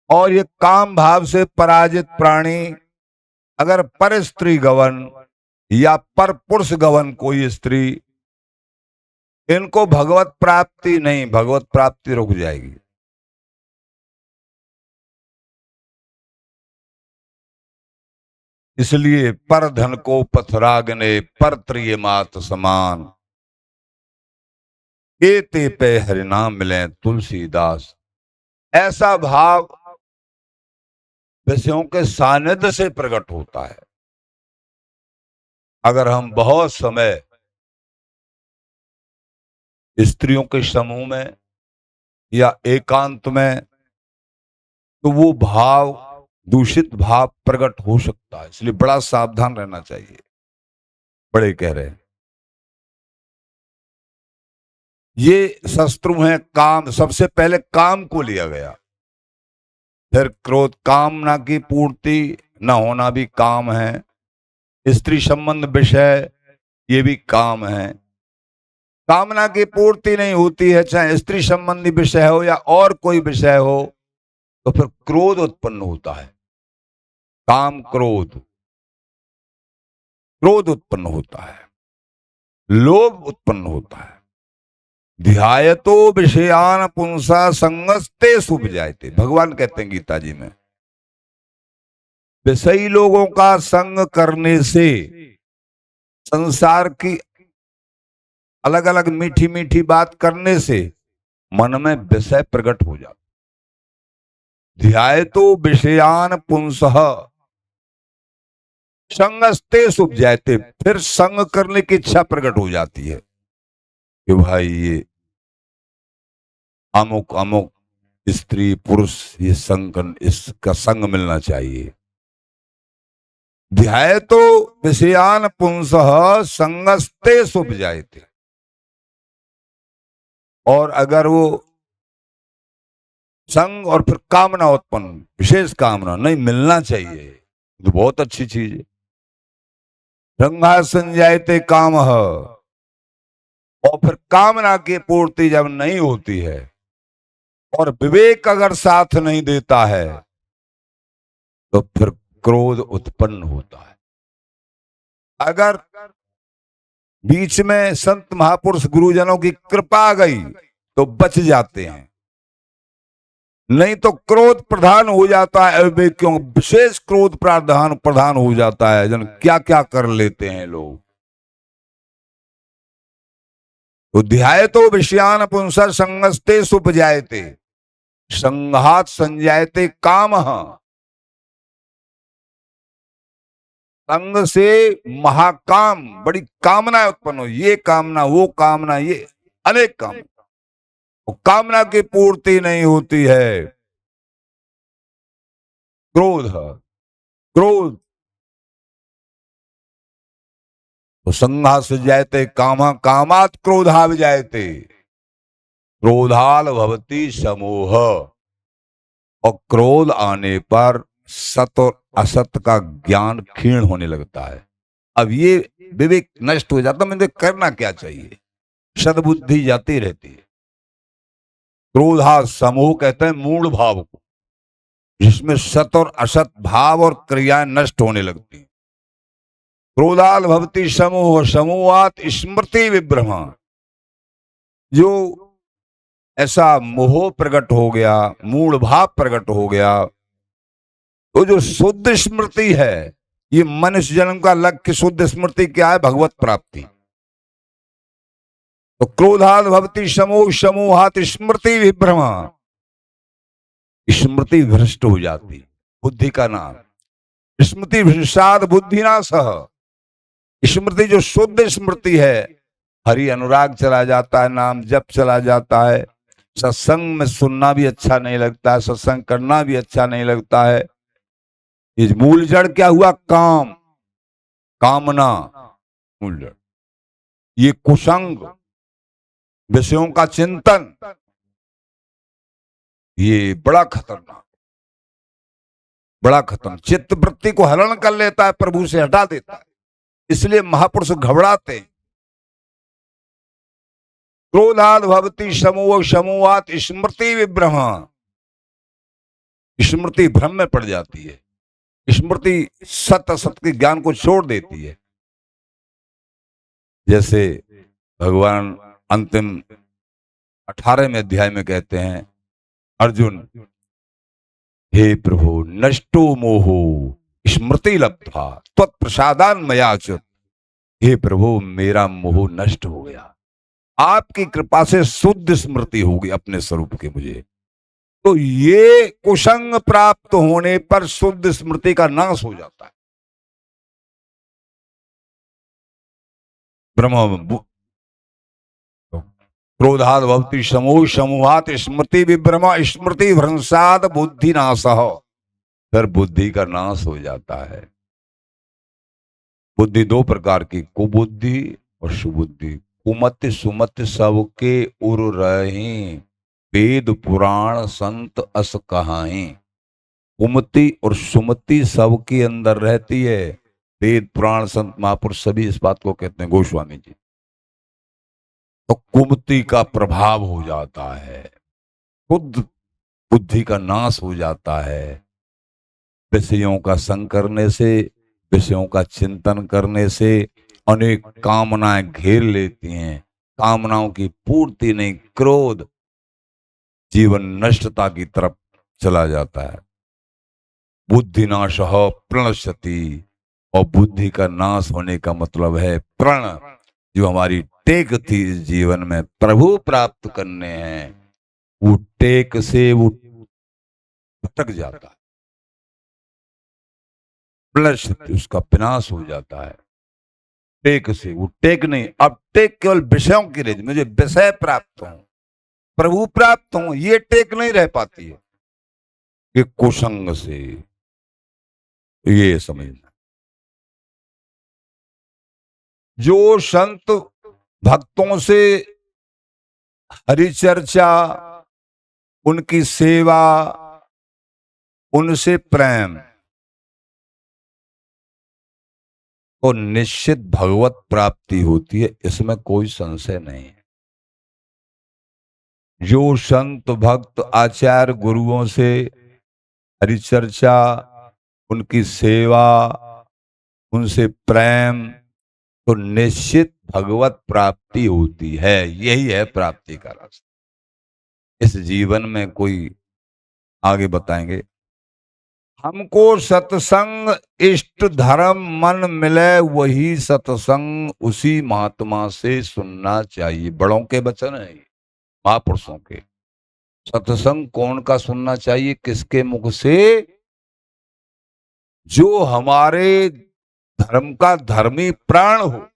और ये काम भाव से पराजित प्राणी अगर पर स्त्री गवन या पर पुरुष गवन कोई स्त्री, इनको भगवत प्राप्ति नहीं, भगवत प्राप्ति रुक जाएगी। इसलिए पर धन को पथरागने पर त्रिय मात समान, एते पे हरिनाम मिले तुलसीदास। ऐसा भाव विषयों के सानिध्य से प्रकट होता है। अगर हम बहुत समय स्त्रियों के समूह में या एकांत में, तो वो भाव दूषित भाव प्रकट हो सकता है, इसलिए बड़ा सावधान रहना चाहिए। बड़े कह रहे हैं ये शत्रु हैं काम, सबसे पहले काम को लिया गया, फिर क्रोध, कामना की पूर्ति न होना भी काम है, स्त्री संबंध विषय ये भी काम है। कामना की पूर्ति नहीं होती है, चाहे स्त्री संबंधी विषय हो या और कोई विषय हो, तो फिर क्रोध उत्पन्न होता है। काम क्रोध, क्रोध उत्पन्न होता है, लोभ उत्पन्न होता है। ध्यायतो विषयान पुंसा संगस्ते शुभ जायते, भगवान कहते हैं गीता जी में, विषयी लोगों का संग करने से संसार की अलग अलग मीठी मीठी बात करने से मन में विषय प्रकट हो जाता। ध्यायतो विषयान पुंसः संगस्ते शुभ जायते, फिर संग करने की इच्छा प्रकट हो जाती है कि भाई ये अमुक अमुक स्त्री पुरुष, ये संग, इसका संग मिलना चाहिए। ध्यायतो विषयान पुंसः संगस्ते शुभ जायते। और अगर वो संग और फिर कामना उत्पन्न, विशेष कामना, नहीं मिलना चाहिए, तो बहुत अच्छी चीज है। संघा संजायते काम, और फिर कामना की पूर्ति जब नहीं होती है और विवेक अगर साथ नहीं देता है, तो फिर क्रोध उत्पन्न होता है। अगर बीच में संत महापुरुष गुरुजनों की कृपा आ गई तो बच जाते हैं, नहीं तो क्रोध प्रधान हो जाता है। क्यों विशेष क्रोध प्रधान हो जाता है, जन क्या क्या कर लेते हैं लोग। तो ध्यायतो विषयान पुंसा संगस्ते सुप जायते, संघात संजायते काम, संग से महाकाम, बड़ी कामना उत्पन्न हो, ये कामना वो कामना, ये अनेक कामना, कामना की पूर्ति नहीं होती है। क्रोध, क्रोध तो संघा से जायते कामा, कामात क्रोधा जायते, क्रोधाल भवती समूह। और क्रोध आने पर सत और असत का ज्ञान क्षीण होने लगता है। अब ये विवेक नष्ट हो जाता, मुझे करना क्या चाहिए, सद्बुद्धि जाती रहती है। क्रोधा समूह कहते हैं मूल भाव को, जिसमें सत और असत भाव और क्रियाएं नष्ट होने लगती हैं। क्रोधाल भवती समूह, समूहात स्मृति विभ्रमा, जो ऐसा मोह प्रकट हो गया, मूल भाव प्रकट हो गया, तो जो शुद्ध स्मृति है, ये मनुष्य जन्म का लक्ष्य शुद्ध स्मृति क्या है, भगवत प्राप्ति। तो क्रोधात भवती समूह, समूहात स्मृति विभ्रमा, स्मृति भ्रष्ट हो जाती, बुद्धि का नाम। स्मृति भ्रष्टाद बुद्धिनाशः, स्मृति जो शुद्ध स्मृति है, हरि अनुराग चला जाता है, नाम जप चला जाता है, सत्संग में सुनना भी अच्छा नहीं लगता है, सत्संग करना भी अच्छा नहीं लगता है। इस मूल जड़ क्या हुआ, काम, कामना मूल जड़। ये कुसंग, विषयों का चिंतन, ये बड़ा खतरनाक, बड़ा खतरनाक, चित्त वृत्ति को हरण कर लेता है, प्रभु से हटा देता है। इसलिए महापुरुष घबराते हैं। क्रोधाद भवती समूह, समूहात स्मृति विभ्रमा, स्मृति भ्रम में पड़ जाती है, स्मृति सत्य असत के ज्ञान को छोड़ देती है। जैसे भगवान अंतिम 18वें अध्याय में कहते हैं, अर्जुन हे प्रभु नष्टो मोहो स्मृति लब्धा त्वत्प्रसादान मयाच्युत। हे प्रभु, मेरा मोह नष्ट हो गया, आपकी कृपा से शुद्ध स्मृति होगी अपने स्वरूप की मुझे। तो ये कुसंग प्राप्त होने पर शुद्ध स्मृति का नाश हो जाता है। ब्रह्म क्रोधाद भवति समूह समूहात स्मृति विभ्रम स्मृति भ्रंशाद बुद्धि नाश। फिर बुद्धि का नाश हो जाता है। बुद्धि दो प्रकार की, कुबुद्धि और सुबुद्धि। कुमति सुमति सबके उर रही, वेद पुराण संत अस कहाई। कुमति और सुमति सबके अंदर रहती है। वेद पुराण संत महापुरुष सभी इस बात को कहते हैं, गोस्वामी जी। तो कुमति का प्रभाव हो जाता है, खुद बुद्धि का नाश हो जाता है। विषयों का संग करने से, विषयों का चिंतन करने से अनेक कामनाएं घेर लेती हैं। कामनाओं की पूर्ति नहीं, क्रोध जीवन नष्टता की तरफ चला जाता है। बुद्धि नाश प्रणश्यति, और बुद्धि का नाश होने का मतलब है प्रण, जो हमारी टेक थी इस जीवन में प्रभु प्राप्त करने हैं, वो टेक से वो भटक जाता है। प्रणश्यति, उसका विनाश हो जाता है। टेक से वो टेक नहीं, अब टेक केवल विषयों की रही, मुझे विषय प्राप्त हो, प्रभु प्राप्त हो, ये टेक नहीं रह पाती है। ये कुसंग से, ये समझना। जो संत भक्तों से हरि चर्चा, उनकी सेवा, उनसे प्रेम, तो निश्चित भगवत प्राप्ति होती है, इसमें कोई संशय नहीं है। जो संत भक्त आचार्य गुरुओं से हरि चर्चा, उनकी सेवा, उनसे प्रेम, तो निश्चित भगवत प्राप्ति होती है। यही है प्राप्ति का रास्ता। इस जीवन में कोई आगे बताएंगे, हमको सत्संग इष्ट धर्म मन मिले, वही सत्संग उसी महात्मा से सुनना चाहिए। बड़ों के वचन है, महापुरुषों के। सत्संग कौन का सुनना चाहिए, किसके मुख से? जो हमारे धर्म का धर्मी प्राण हो,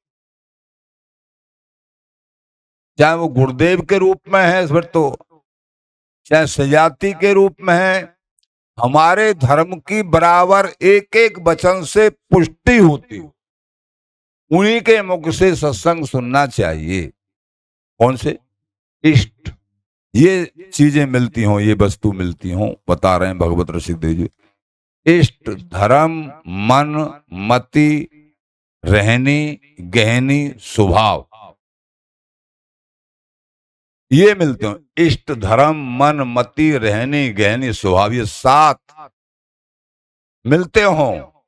चाहे वो गुरुदेव के रूप में है, फिर तो चाहे सजाती के रूप में है, हमारे धर्म की बराबर एक एक वचन से पुष्टि होती, उन्हीं के मुख से सत्संग सुनना चाहिए। कौन से? इष्ट, ये चीजें मिलती हों, ये वस्तु मिलती हों, बता रहे हैं भगवत ऋषिदेव जी। इष्ट धर्म मन मति रहनी गहनी स्वभाव, ये मिलते हो। इष्ट धर्म मन मति रहनी गहनी स्वभाव, ये सात मिलते हो,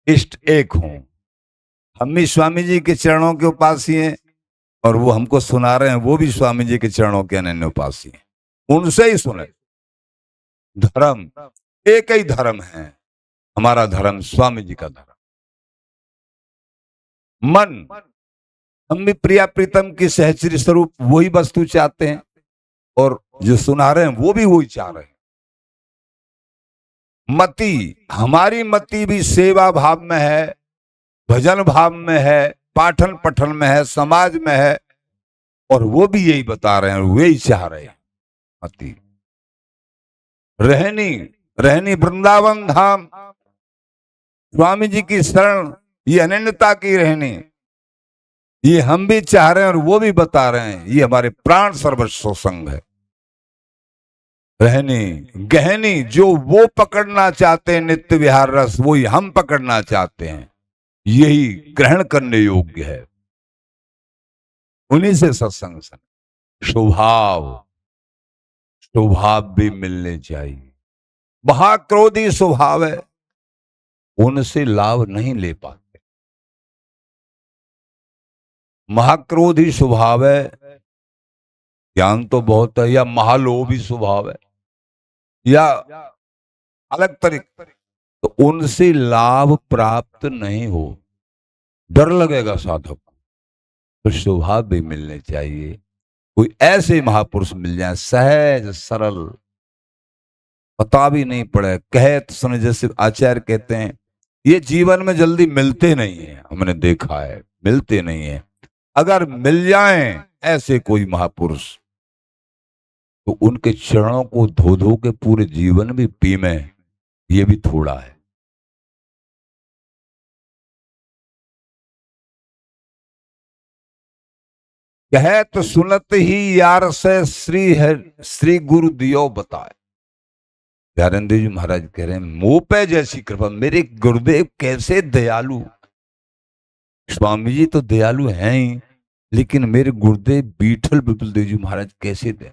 इष्ट एक हो। हम भी स्वामी जी के चरणों के उपासी हैं, और वो हमको सुना रहे हैं, वो भी स्वामी जी के चरणों के अनन्य उपासी हैं, उनसे ही सुने। धर्म एक ही धर्म है, हमारा धर्म स्वामी जी का धर्म। मन, हम भी प्रिया प्रीतम की सहचरी स्वरूप वही वस्तु चाहते हैं, और जो सुना रहे हैं वो भी वही चाह रहे हैं। मति, हमारी मति भी सेवा भाव में है, भजन भाव में है, पाठन पठन में है, समाज में है, और वो भी यही बता रहे हैं, वही चाह रहे हैं। मति रहनी, रहनी वृंदावन धाम, स्वामी जी की शरण, ये अनन्यता की रहनी, ये हम भी चाह रहे हैं और वो भी बता रहे हैं, ये हमारे प्राण सर्वस्व संग है। रहनी गहनी, जो वो पकड़ना चाहते हैं नित्य विहार रस, वही हम पकड़ना चाहते हैं, यही ग्रहण करने योग्य है, उन्हीं से सत्संग सुन। स्वभाव, स्वभाव भी मिलने चाहिए। महाक्रोधी स्वभाव है, उनसे लाभ नहीं ले पाते। महाक्रोधी स्वभाव है, ज्ञान तो बहुत है, या महालोभी स्वभाव है, या अलग तरीके तो उनसे लाभ प्राप्त नहीं हो, डर लगेगा साधक को। तो स्वभाव भी मिलने चाहिए, कोई ऐसे महापुरुष मिल जाए सहज सरल, पता भी नहीं पड़े, कहे तो सुने। जैसे आचार्य कहते हैं, ये जीवन में जल्दी मिलते नहीं है, हमने देखा है मिलते नहीं है। अगर मिल जाएं ऐसे कोई महापुरुष, तो उनके चरणों को धो धो के पूरे जीवन भी पी में, ये भी थोड़ा है। कहे तो सुनत ही यार से श्री है, श्री गुरु दियो बताए। प्यारेंद्र देव जी महाराज कह रहे हैं, मुंह पे जैसी कृपा, मेरे गुरुदेव कैसे दयालु। स्वामी जी तो दयालु हैं ही, लेकिन मेरे गुरुदेव बीठल बिपुल देव जी महाराज कैसे दे,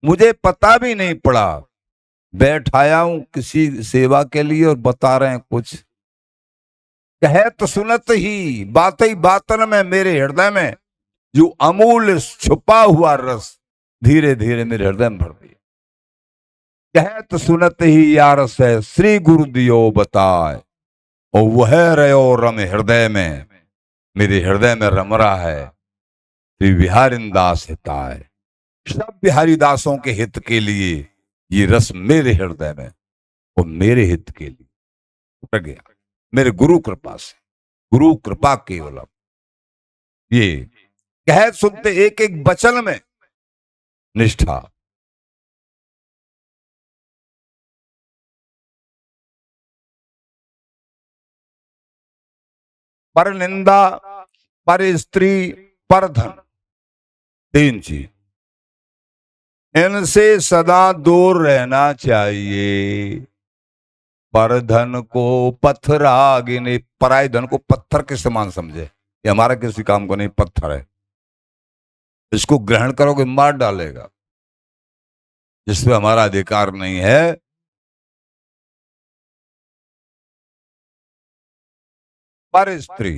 मुझे पता भी नहीं पड़ा। बैठाया हूं किसी सेवा के लिए और बता रहे हैं कुछ। कहे तो सुनत ही बातन में मेरे हृदय में जो अमूल्य छुपा हुआ रस धीरे धीरे मेरे हृदय में भर दिया। कहे तो सुनत ही यार से श्री गुरु दियो बताए, और वह रहो रम हृदय में, मेरे हृदय में रम रहा है श्री बिहारी दास हिताय। सब बिहारी दासों के हित के लिए ये रस मेरे हृदय में और मेरे हित के लिए उतर गया, मेरे गुरु कृपा से। गुरु कृपा केवलम, ये कह सुनते एक एक वचन में निष्ठा। पर निंदा, पर स्त्री, पर धन, तीन चीज, इनसे सदा दूर रहना चाहिए। पर धन को पत्थरा गिने, पराय धन को पत्थर के समान समझे, ये हमारा किसी काम को नहीं, पत्थर है, इसको ग्रहण करोगे मार डालेगा, जिसमें हमारा अधिकार नहीं है। पर स्त्री,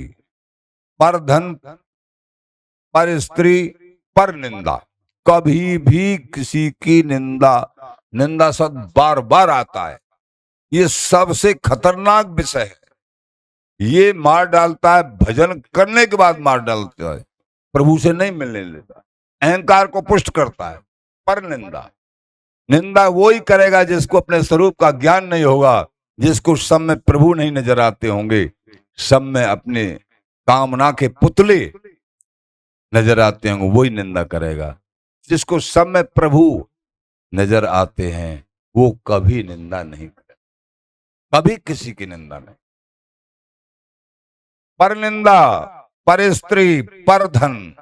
पर धन, पर स्त्री, पर निंदा, कभी भी किसी की निंदा, निंदा शब्द बार बार आता है, ये सबसे खतरनाक विषय है। ये मार डालता है, भजन करने के बाद मार डालता है, प्रभु से नहीं मिलने देता, अहंकार को पुष्ट करता है। पर निंदा, निंदा वो ही करेगा जिसको अपने स्वरूप का ज्ञान नहीं होगा, जिसको सब में प्रभु नहीं नजर आते होंगे, सब में अपने कामना के पुतले नजर आते होंगे, वही निंदा करेगा। जिसको सब में प्रभु नजर आते हैं वो कभी निंदा नहीं करेगा, कभी किसी की निंदा नहीं। पर निंदा, पर स्त्री, पर धन,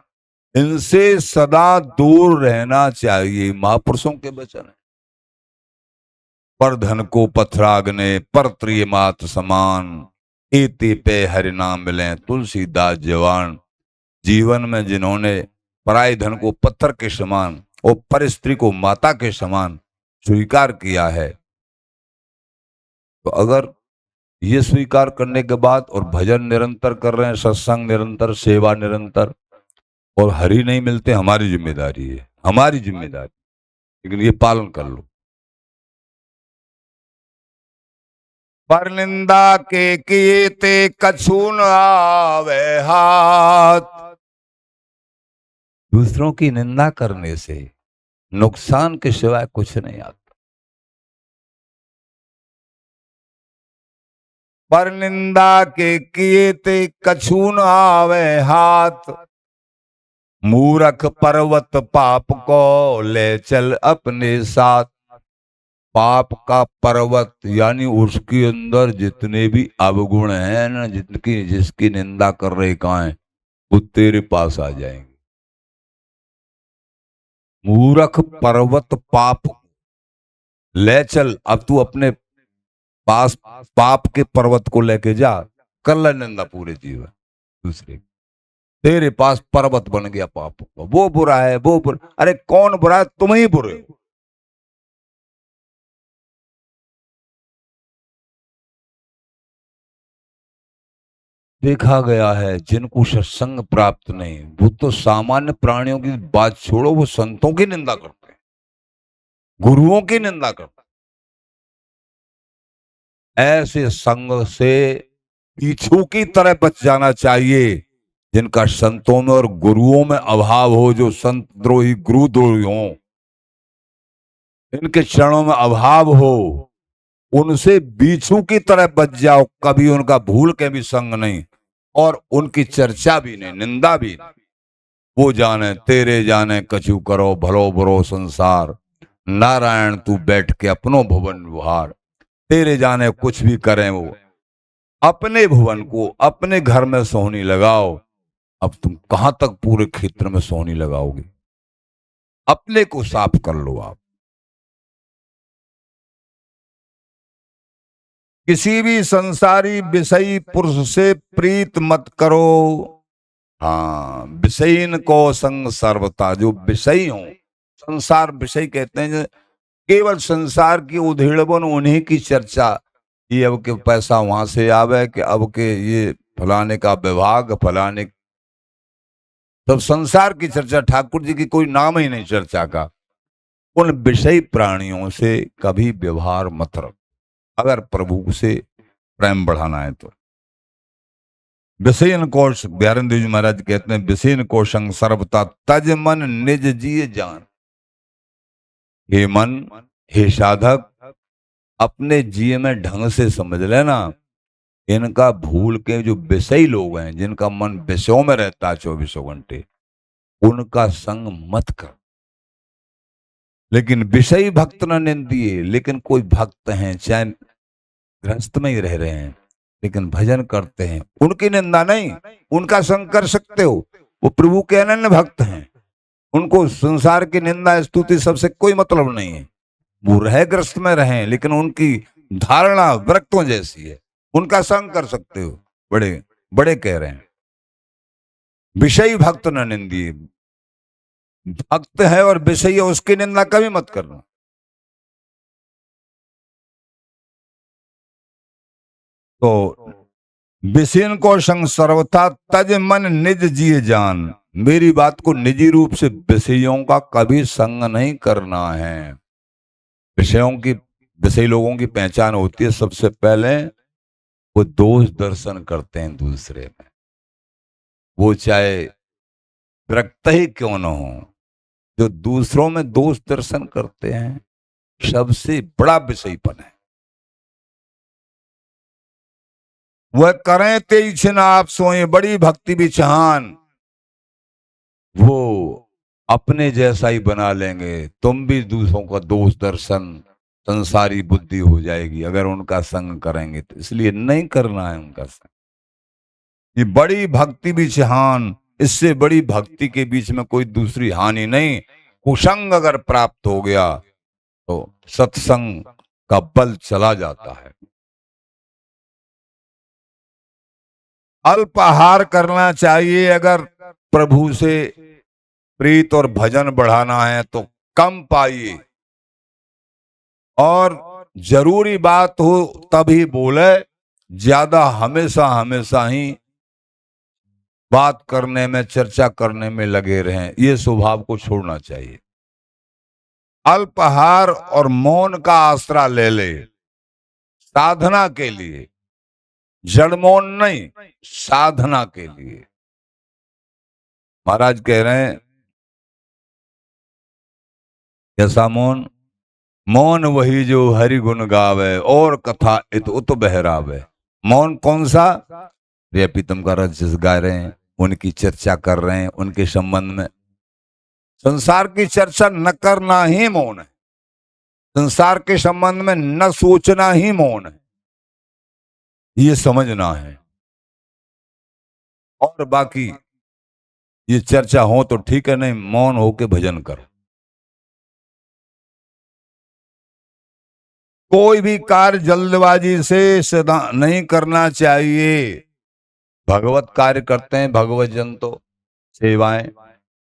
इनसे सदा दूर रहना चाहिए, महापुरुषों के वचन है। पर धन को पथरागने, पर प्रिय मात समान, एते पे हरि नाम मिले तुलसीदास जवान। जीवन में जिन्होंने पराय धन को पत्थर के समान और पर स्त्री को माता के समान स्वीकार किया है, तो अगर ये स्वीकार करने के बाद और भजन निरंतर कर रहे हैं, सत्संग निरंतर, सेवा निरंतर, और हरि नहीं मिलते, हमारी जिम्मेदारी है, हमारी जिम्मेदारी, लेकिन ये पालन कर लो। पर निंदा के किए ते कछु न आवे हाथ, दूसरों की निंदा करने से नुकसान के सिवाय कुछ नहीं आता। पर निंदा के किए ते कछु न आवे हाथ, मूरख पर्वत पाप को ले चल अपने साथ। पाप का पर्वत यानी उसके अंदर जितने भी अवगुण हैं ना, जितनी जिसकी निंदा कर रहे कहाँ हैं, वो तेरे पास आ जाएंगे। मूरख पर्वत पाप ले चल, अब तू अपने पास पाप के पर्वत को लेके जा, कर ले निंदा पूरे जीवन दूसरे, तेरे पास पर्वत बन गया पाप का, वो बुरा है, वो बुरा, अरे कौन बुरा है, तुम ही बुरे हो। देखा गया है जिनको सत्संग प्राप्त नहीं, वो तो सामान्य प्राणियों की बात छोड़ो, वो संतों की निंदा करते हैं, गुरुओं की निंदा करते हैं। ऐसे संग से बिच्छू की तरह बच जाना चाहिए, जिनका संतों में और गुरुओं में अभाव हो, जो संत द्रोही गुरुद्रोही हों, इनके चरणों में अभाव हो, उनसे बिच्छू की तरह बच जाओ। कभी उनका भूल के भी संग नहीं, और उनकी चर्चा भी नहीं, निंदा भी नहीं। वो जाने तेरे जाने कछु करो, भलो बुरो संसार, नारायण तू बैठ के अपनो भुवन विहार। तेरे जाने कुछ भी करें वो, अपने भुवन को अपने घर में सोहनी लगाओ। अब तुम कहां तक पूरे क्षेत्र में सोहनी लगाओगे? अपने को साफ कर लो आप। किसी भी संसारी विषयी पुरुष से प्रीत मत करो। हाँ, विषयीन को संग सर्वता, जो विषयी हो, संसार विषय कहते हैं, जो केवल संसार की उधेड़बन, उन्हीं की चर्चा। ये अब के पैसा वहां से आवे, कि अब के ये फलाने का विभाग, फलाने, तब संसार की चर्चा, ठाकुर जी की कोई नाम ही नहीं चर्चा का। उन विषयी प्राणियों से कभी व्यवहार मत रखो, अगर प्रभु से प्रेम बढ़ाना है तो। विषयन कोश, बिहारन देव जी महाराज कहते हैं, विषयन कोशंग सर्वता तज मन निज जिय जान। हे मन, हे साधक, अपने जिये में ढंग से समझ लेना। इनका भूल के, जो विषयी लोग हैं, जिनका मन विषयों में रहता है 24 घंटे, उनका संग मत कर। लेकिन विषयी भक्त न निंदिए। लेकिन कोई भक्त हैं, चाहे गृहस्थ में ही रह रहे हैं, लेकिन भजन करते हैं, उनकी निंदा नहीं, उनका संग कर सकते हो। वो प्रभु के अनन्य भक्त हैं, उनको संसार की निंदा स्तुति सबसे कोई मतलब नहीं है। वो रहे ग्रस्त में रहे, लेकिन उनकी धारणा वृक्षों जैसी है, उनका संग कर सकते हो। बड़े बड़े कह रहे हैं, विषयी भक्त न निंदिए। भक्त है और विषयी है, उसकी निंदा कभी मत करना। तो विषयन को संग सर्वथा तज मन निज जिय जान। मेरी बात को निजी रूप से विषयों का कभी संग नहीं करना है। विषयों की, विषयी लोगों की पहचान होती है, सबसे पहले वो दोष दर्शन करते हैं दूसरे में, वो चाहे विरक्त ही क्यों न हो। जो दूसरों में दोष दर्शन करते हैं, सबसे बड़ा विषयीपन है। वह करें तेई छिन आप सोए, बड़ी भक्ति भी चहान। वो अपने जैसा ही बना लेंगे, तुम भी दूसरों का दोष दर्शन, संसारी बुद्धि हो जाएगी अगर उनका संग करेंगे तो। इसलिए नहीं करना है उनका संग। ये बड़ी भक्ति भी चहान, इससे बड़ी भक्ति के बीच में कोई दूसरी हानि नहीं। कुसंग अगर प्राप्त हो गया तो सत्संग का बल चला जाता है। अल्पाहार करना चाहिए। अगर प्रभु से प्रीत और भजन बढ़ाना है तो कम पाइए, और जरूरी बात हो तभी बोले। ज्यादा हमेशा हमेशा ही बात करने में, चर्चा करने में लगे रहें, ये स्वभाव को छोड़ना चाहिए। अल्पाहार और मौन का आसरा ले ले साधना के लिए, जड़ मौन नहीं, साधना के लिए। महाराज कह रहे हैं, कैसा मौन? मौन वही जो हरि गुण गावे, और कथा इत उत बहरावे। मौन कौन सा? प्रिय प्रीतम का रस जिस गा रहे हैं, उनकी चर्चा कर रहे हैं, उनके संबंध में। संसार की चर्चा न करना ही मौन है, संसार के संबंध में न सोचना ही मौन है, ये समझना है। और बाकी ये चर्चा हो तो ठीक है, नहीं मौन होके भजन करो। कोई भी कार्य जल्दबाजी से सदा नहीं करना चाहिए। भगवत कार्य करते हैं भगवत जन तो सेवाएं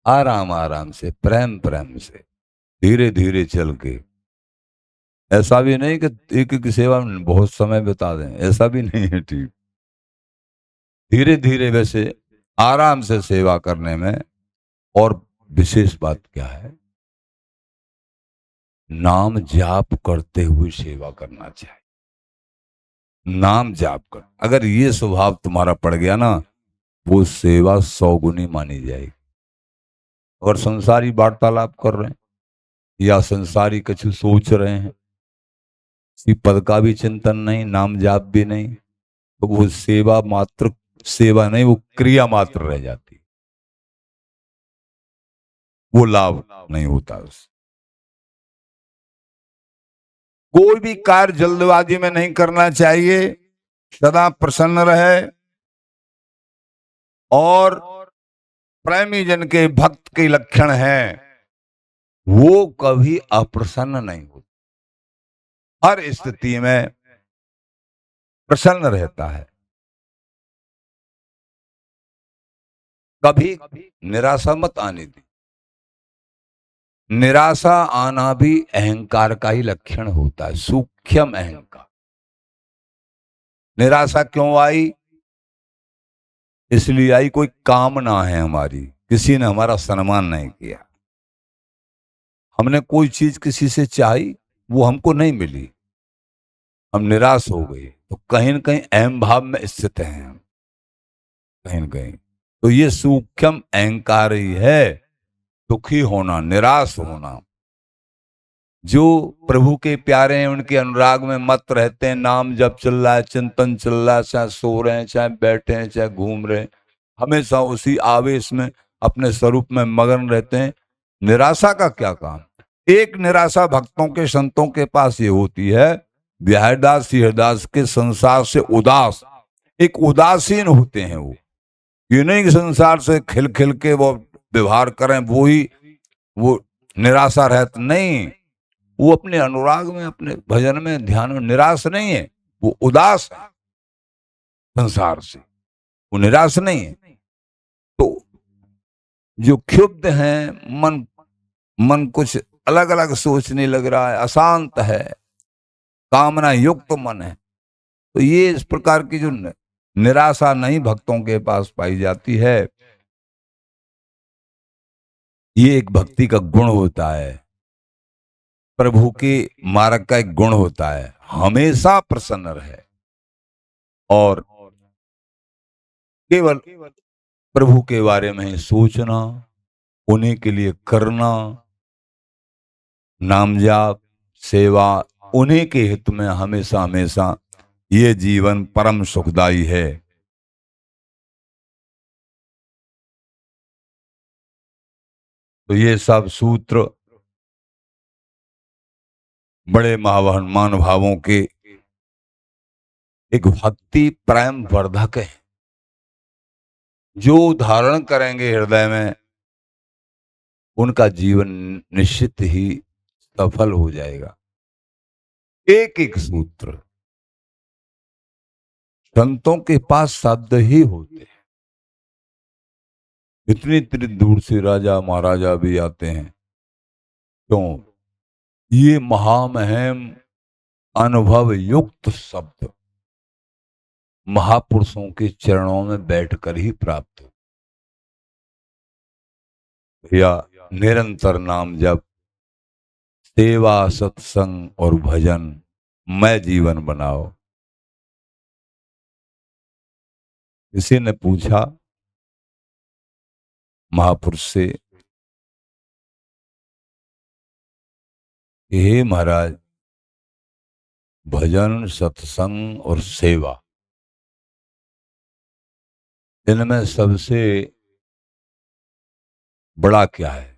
आराम आराम से, प्रेम प्रेम से, धीरे धीरे चल के। ऐसा भी नहीं कि एक एक सेवा में बहुत समय बिता दें, ऐसा भी नहीं है। ठीक, धीरे धीरे वैसे आराम से सेवा करने में। और विशेष बात क्या है? नाम जाप करते हुए सेवा करना चाहिए। नाम जाप कर, अगर ये स्वभाव तुम्हारा पड़ गया ना, वो सेवा 100 गुनी मानी जाएगी। अगर संसारी वार्तालाप कर रहे हैं या संसारी कुछ सोच रहे हैं, किसी पद का भी चिंतन नहीं, नाम जाप भी नहीं, तो वो सेवा मात्र, सेवा नहीं, वो क्रिया मात्र रह जाती, वो लाभ नहीं होता उससे। कोई भी कार्य जल्दबाजी में नहीं करना चाहिए, सदा प्रसन्न रहे, और प्रेमी जन के भक्त के लक्षण हैं, वो कभी अप्रसन्न नहीं होता, हर स्थिति में प्रसन्न रहता है, कभी निराशा मत आने दी। निराशा आना भी अहंकार का ही लक्षण होता है, सूक्ष्म अहंकार। निराशा क्यों आई? इसलिए आई कोई कामना है हमारी, किसी ने हमारा सम्मान नहीं किया, हमने कोई चीज किसी से चाही, वो हमको नहीं मिली, हम निराश हो गए, तो कहीं न कहीं अहम भाव में स्थित हैं हम, कहीं न कहीं। तो ये सूक्ष्म अहंकार ही है दुखी होना, निराश होना। जो प्रभु के प्यारे हैं, उनके अनुराग में मत रहते हैं, नाम जब चल रहा है, चिंतन चल रहा है, चाहे सो रहे हैं, चाहे बैठे हैं, चाहे घूम रहे हैं, हमेशा उसी आवेश में अपने स्वरूप में मगन रहते हैं। निराशा का क्या काम? एक निराशा भक्तों के, संतों के पास ये होती है, बिहारदास हरिदास के संसार से उदास, एक उदासीन होते हैं वो। ये नहीं कि संसार से खिल खिल के वो व्यवहार करें, वो ही वो निराशा रहती नहीं, वो अपने अनुराग में, अपने भजन में, ध्यान में निराश नहीं है, वो उदास है संसार से, वो निराश नहीं है। तो जो क्षुब्ध हैं, मन मन कुछ अलग अलग सोचने लग रहा है, अशांत है, कामना युक्त मन है, तो ये इस प्रकार की जो निराशा नहीं भक्तों के पास पाई जाती है, ये एक भक्ति का गुण होता है, प्रभु के मार्ग का एक गुण होता है, हमेशा प्रसन्न रहे और केवल प्रभु के बारे में ही सोचना, उन्हीं के लिए करना, नाम जाप, सेवा, उन्हीं के हित में हमेशा हमेशा, ये जीवन परम सुखदायी है। तो ये सब सूत्र बड़े महान भावों के एक भक्ति प्रेम वर्धक है, जो धारण करेंगे हृदय में, उनका जीवन निश्चित ही सफल हो जाएगा। एक एक सूत्र संतों के पास शब्द ही होते हैं, इतनी इतनी दूर से राजा महाराजा भी आते हैं, क्यों? ये महामहिम अनुभव युक्त शब्द महापुरुषों के चरणों में बैठकर ही प्राप्त हो। या निरंतर नाम जप, सेवा, सत्संग और भजन मैं जीवन बनाओ। किसी ने पूछा महापुरुष से, हे महाराज, भजन, सत्संग और सेवा, इनमें सबसे बड़ा क्या है?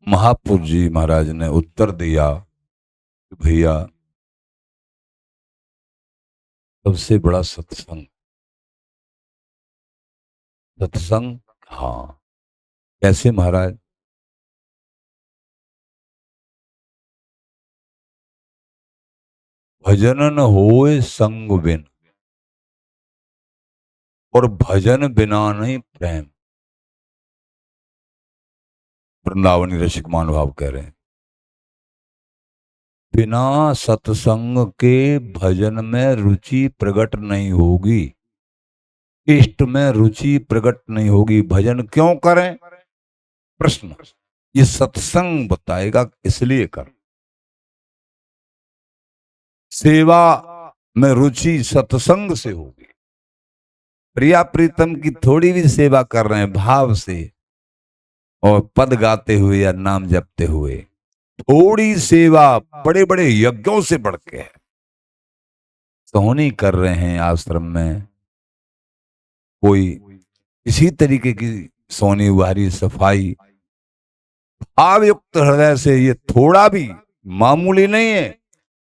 महापुरुष जी महाराज ने उत्तर दिया, भैया सबसे बड़ा सत्संग। सत्संग? हाँ। कैसे महाराज? भजन न होए संग बिन, और भजन बिना नहीं प्रेम। वृंदावनी रसिक महानुभाव कह रहे हैं, बिना सत्संग के भजन में रुचि प्रकट नहीं होगी, इष्ट में रुचि प्रकट नहीं होगी। भजन क्यों करें? प्रश्न। ये सत्संग बताएगा इसलिए कर। सेवा में रुचि सत्संग से होगी। प्रिया प्रीतम की थोड़ी भी सेवा कर रहे हैं भाव से और पद गाते हुए या नाम जपते हुए, थोड़ी सेवा बड़े बड़े यज्ञों से बढ़ के है। सोहनी कर रहे हैं आश्रम में, कोई इसी तरीके की सोनी उहारी सफाई भावयुक्त हृदय से, ये थोड़ा भी मामूली नहीं है।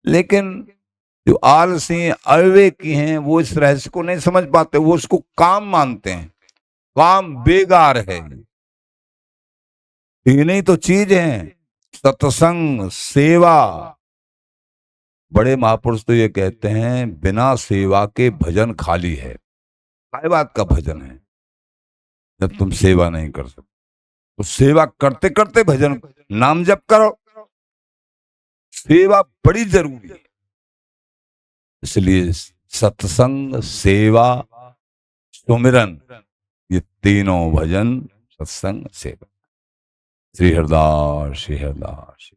लेकिन जो आलसी अविवेकी हैं वो इस रहस्य को नहीं समझ पाते, वो उसको काम मानते हैं, काम बेकार है। ये नहीं तो चीज है सत्संग सेवा। बड़े महापुरुष तो ये कहते हैं बिना सेवा के भजन खाली है। काय बात का भजन है जब तुम सेवा नहीं कर सकते? तो सेवा करते करते भजन नाम जप करो, सेवा बड़ी जरूरी है। इसलिए सत्संग सेवा सुमिरन, ये तीनों भजन सत्संग सेवा। श्री हरदास श्री हरदास।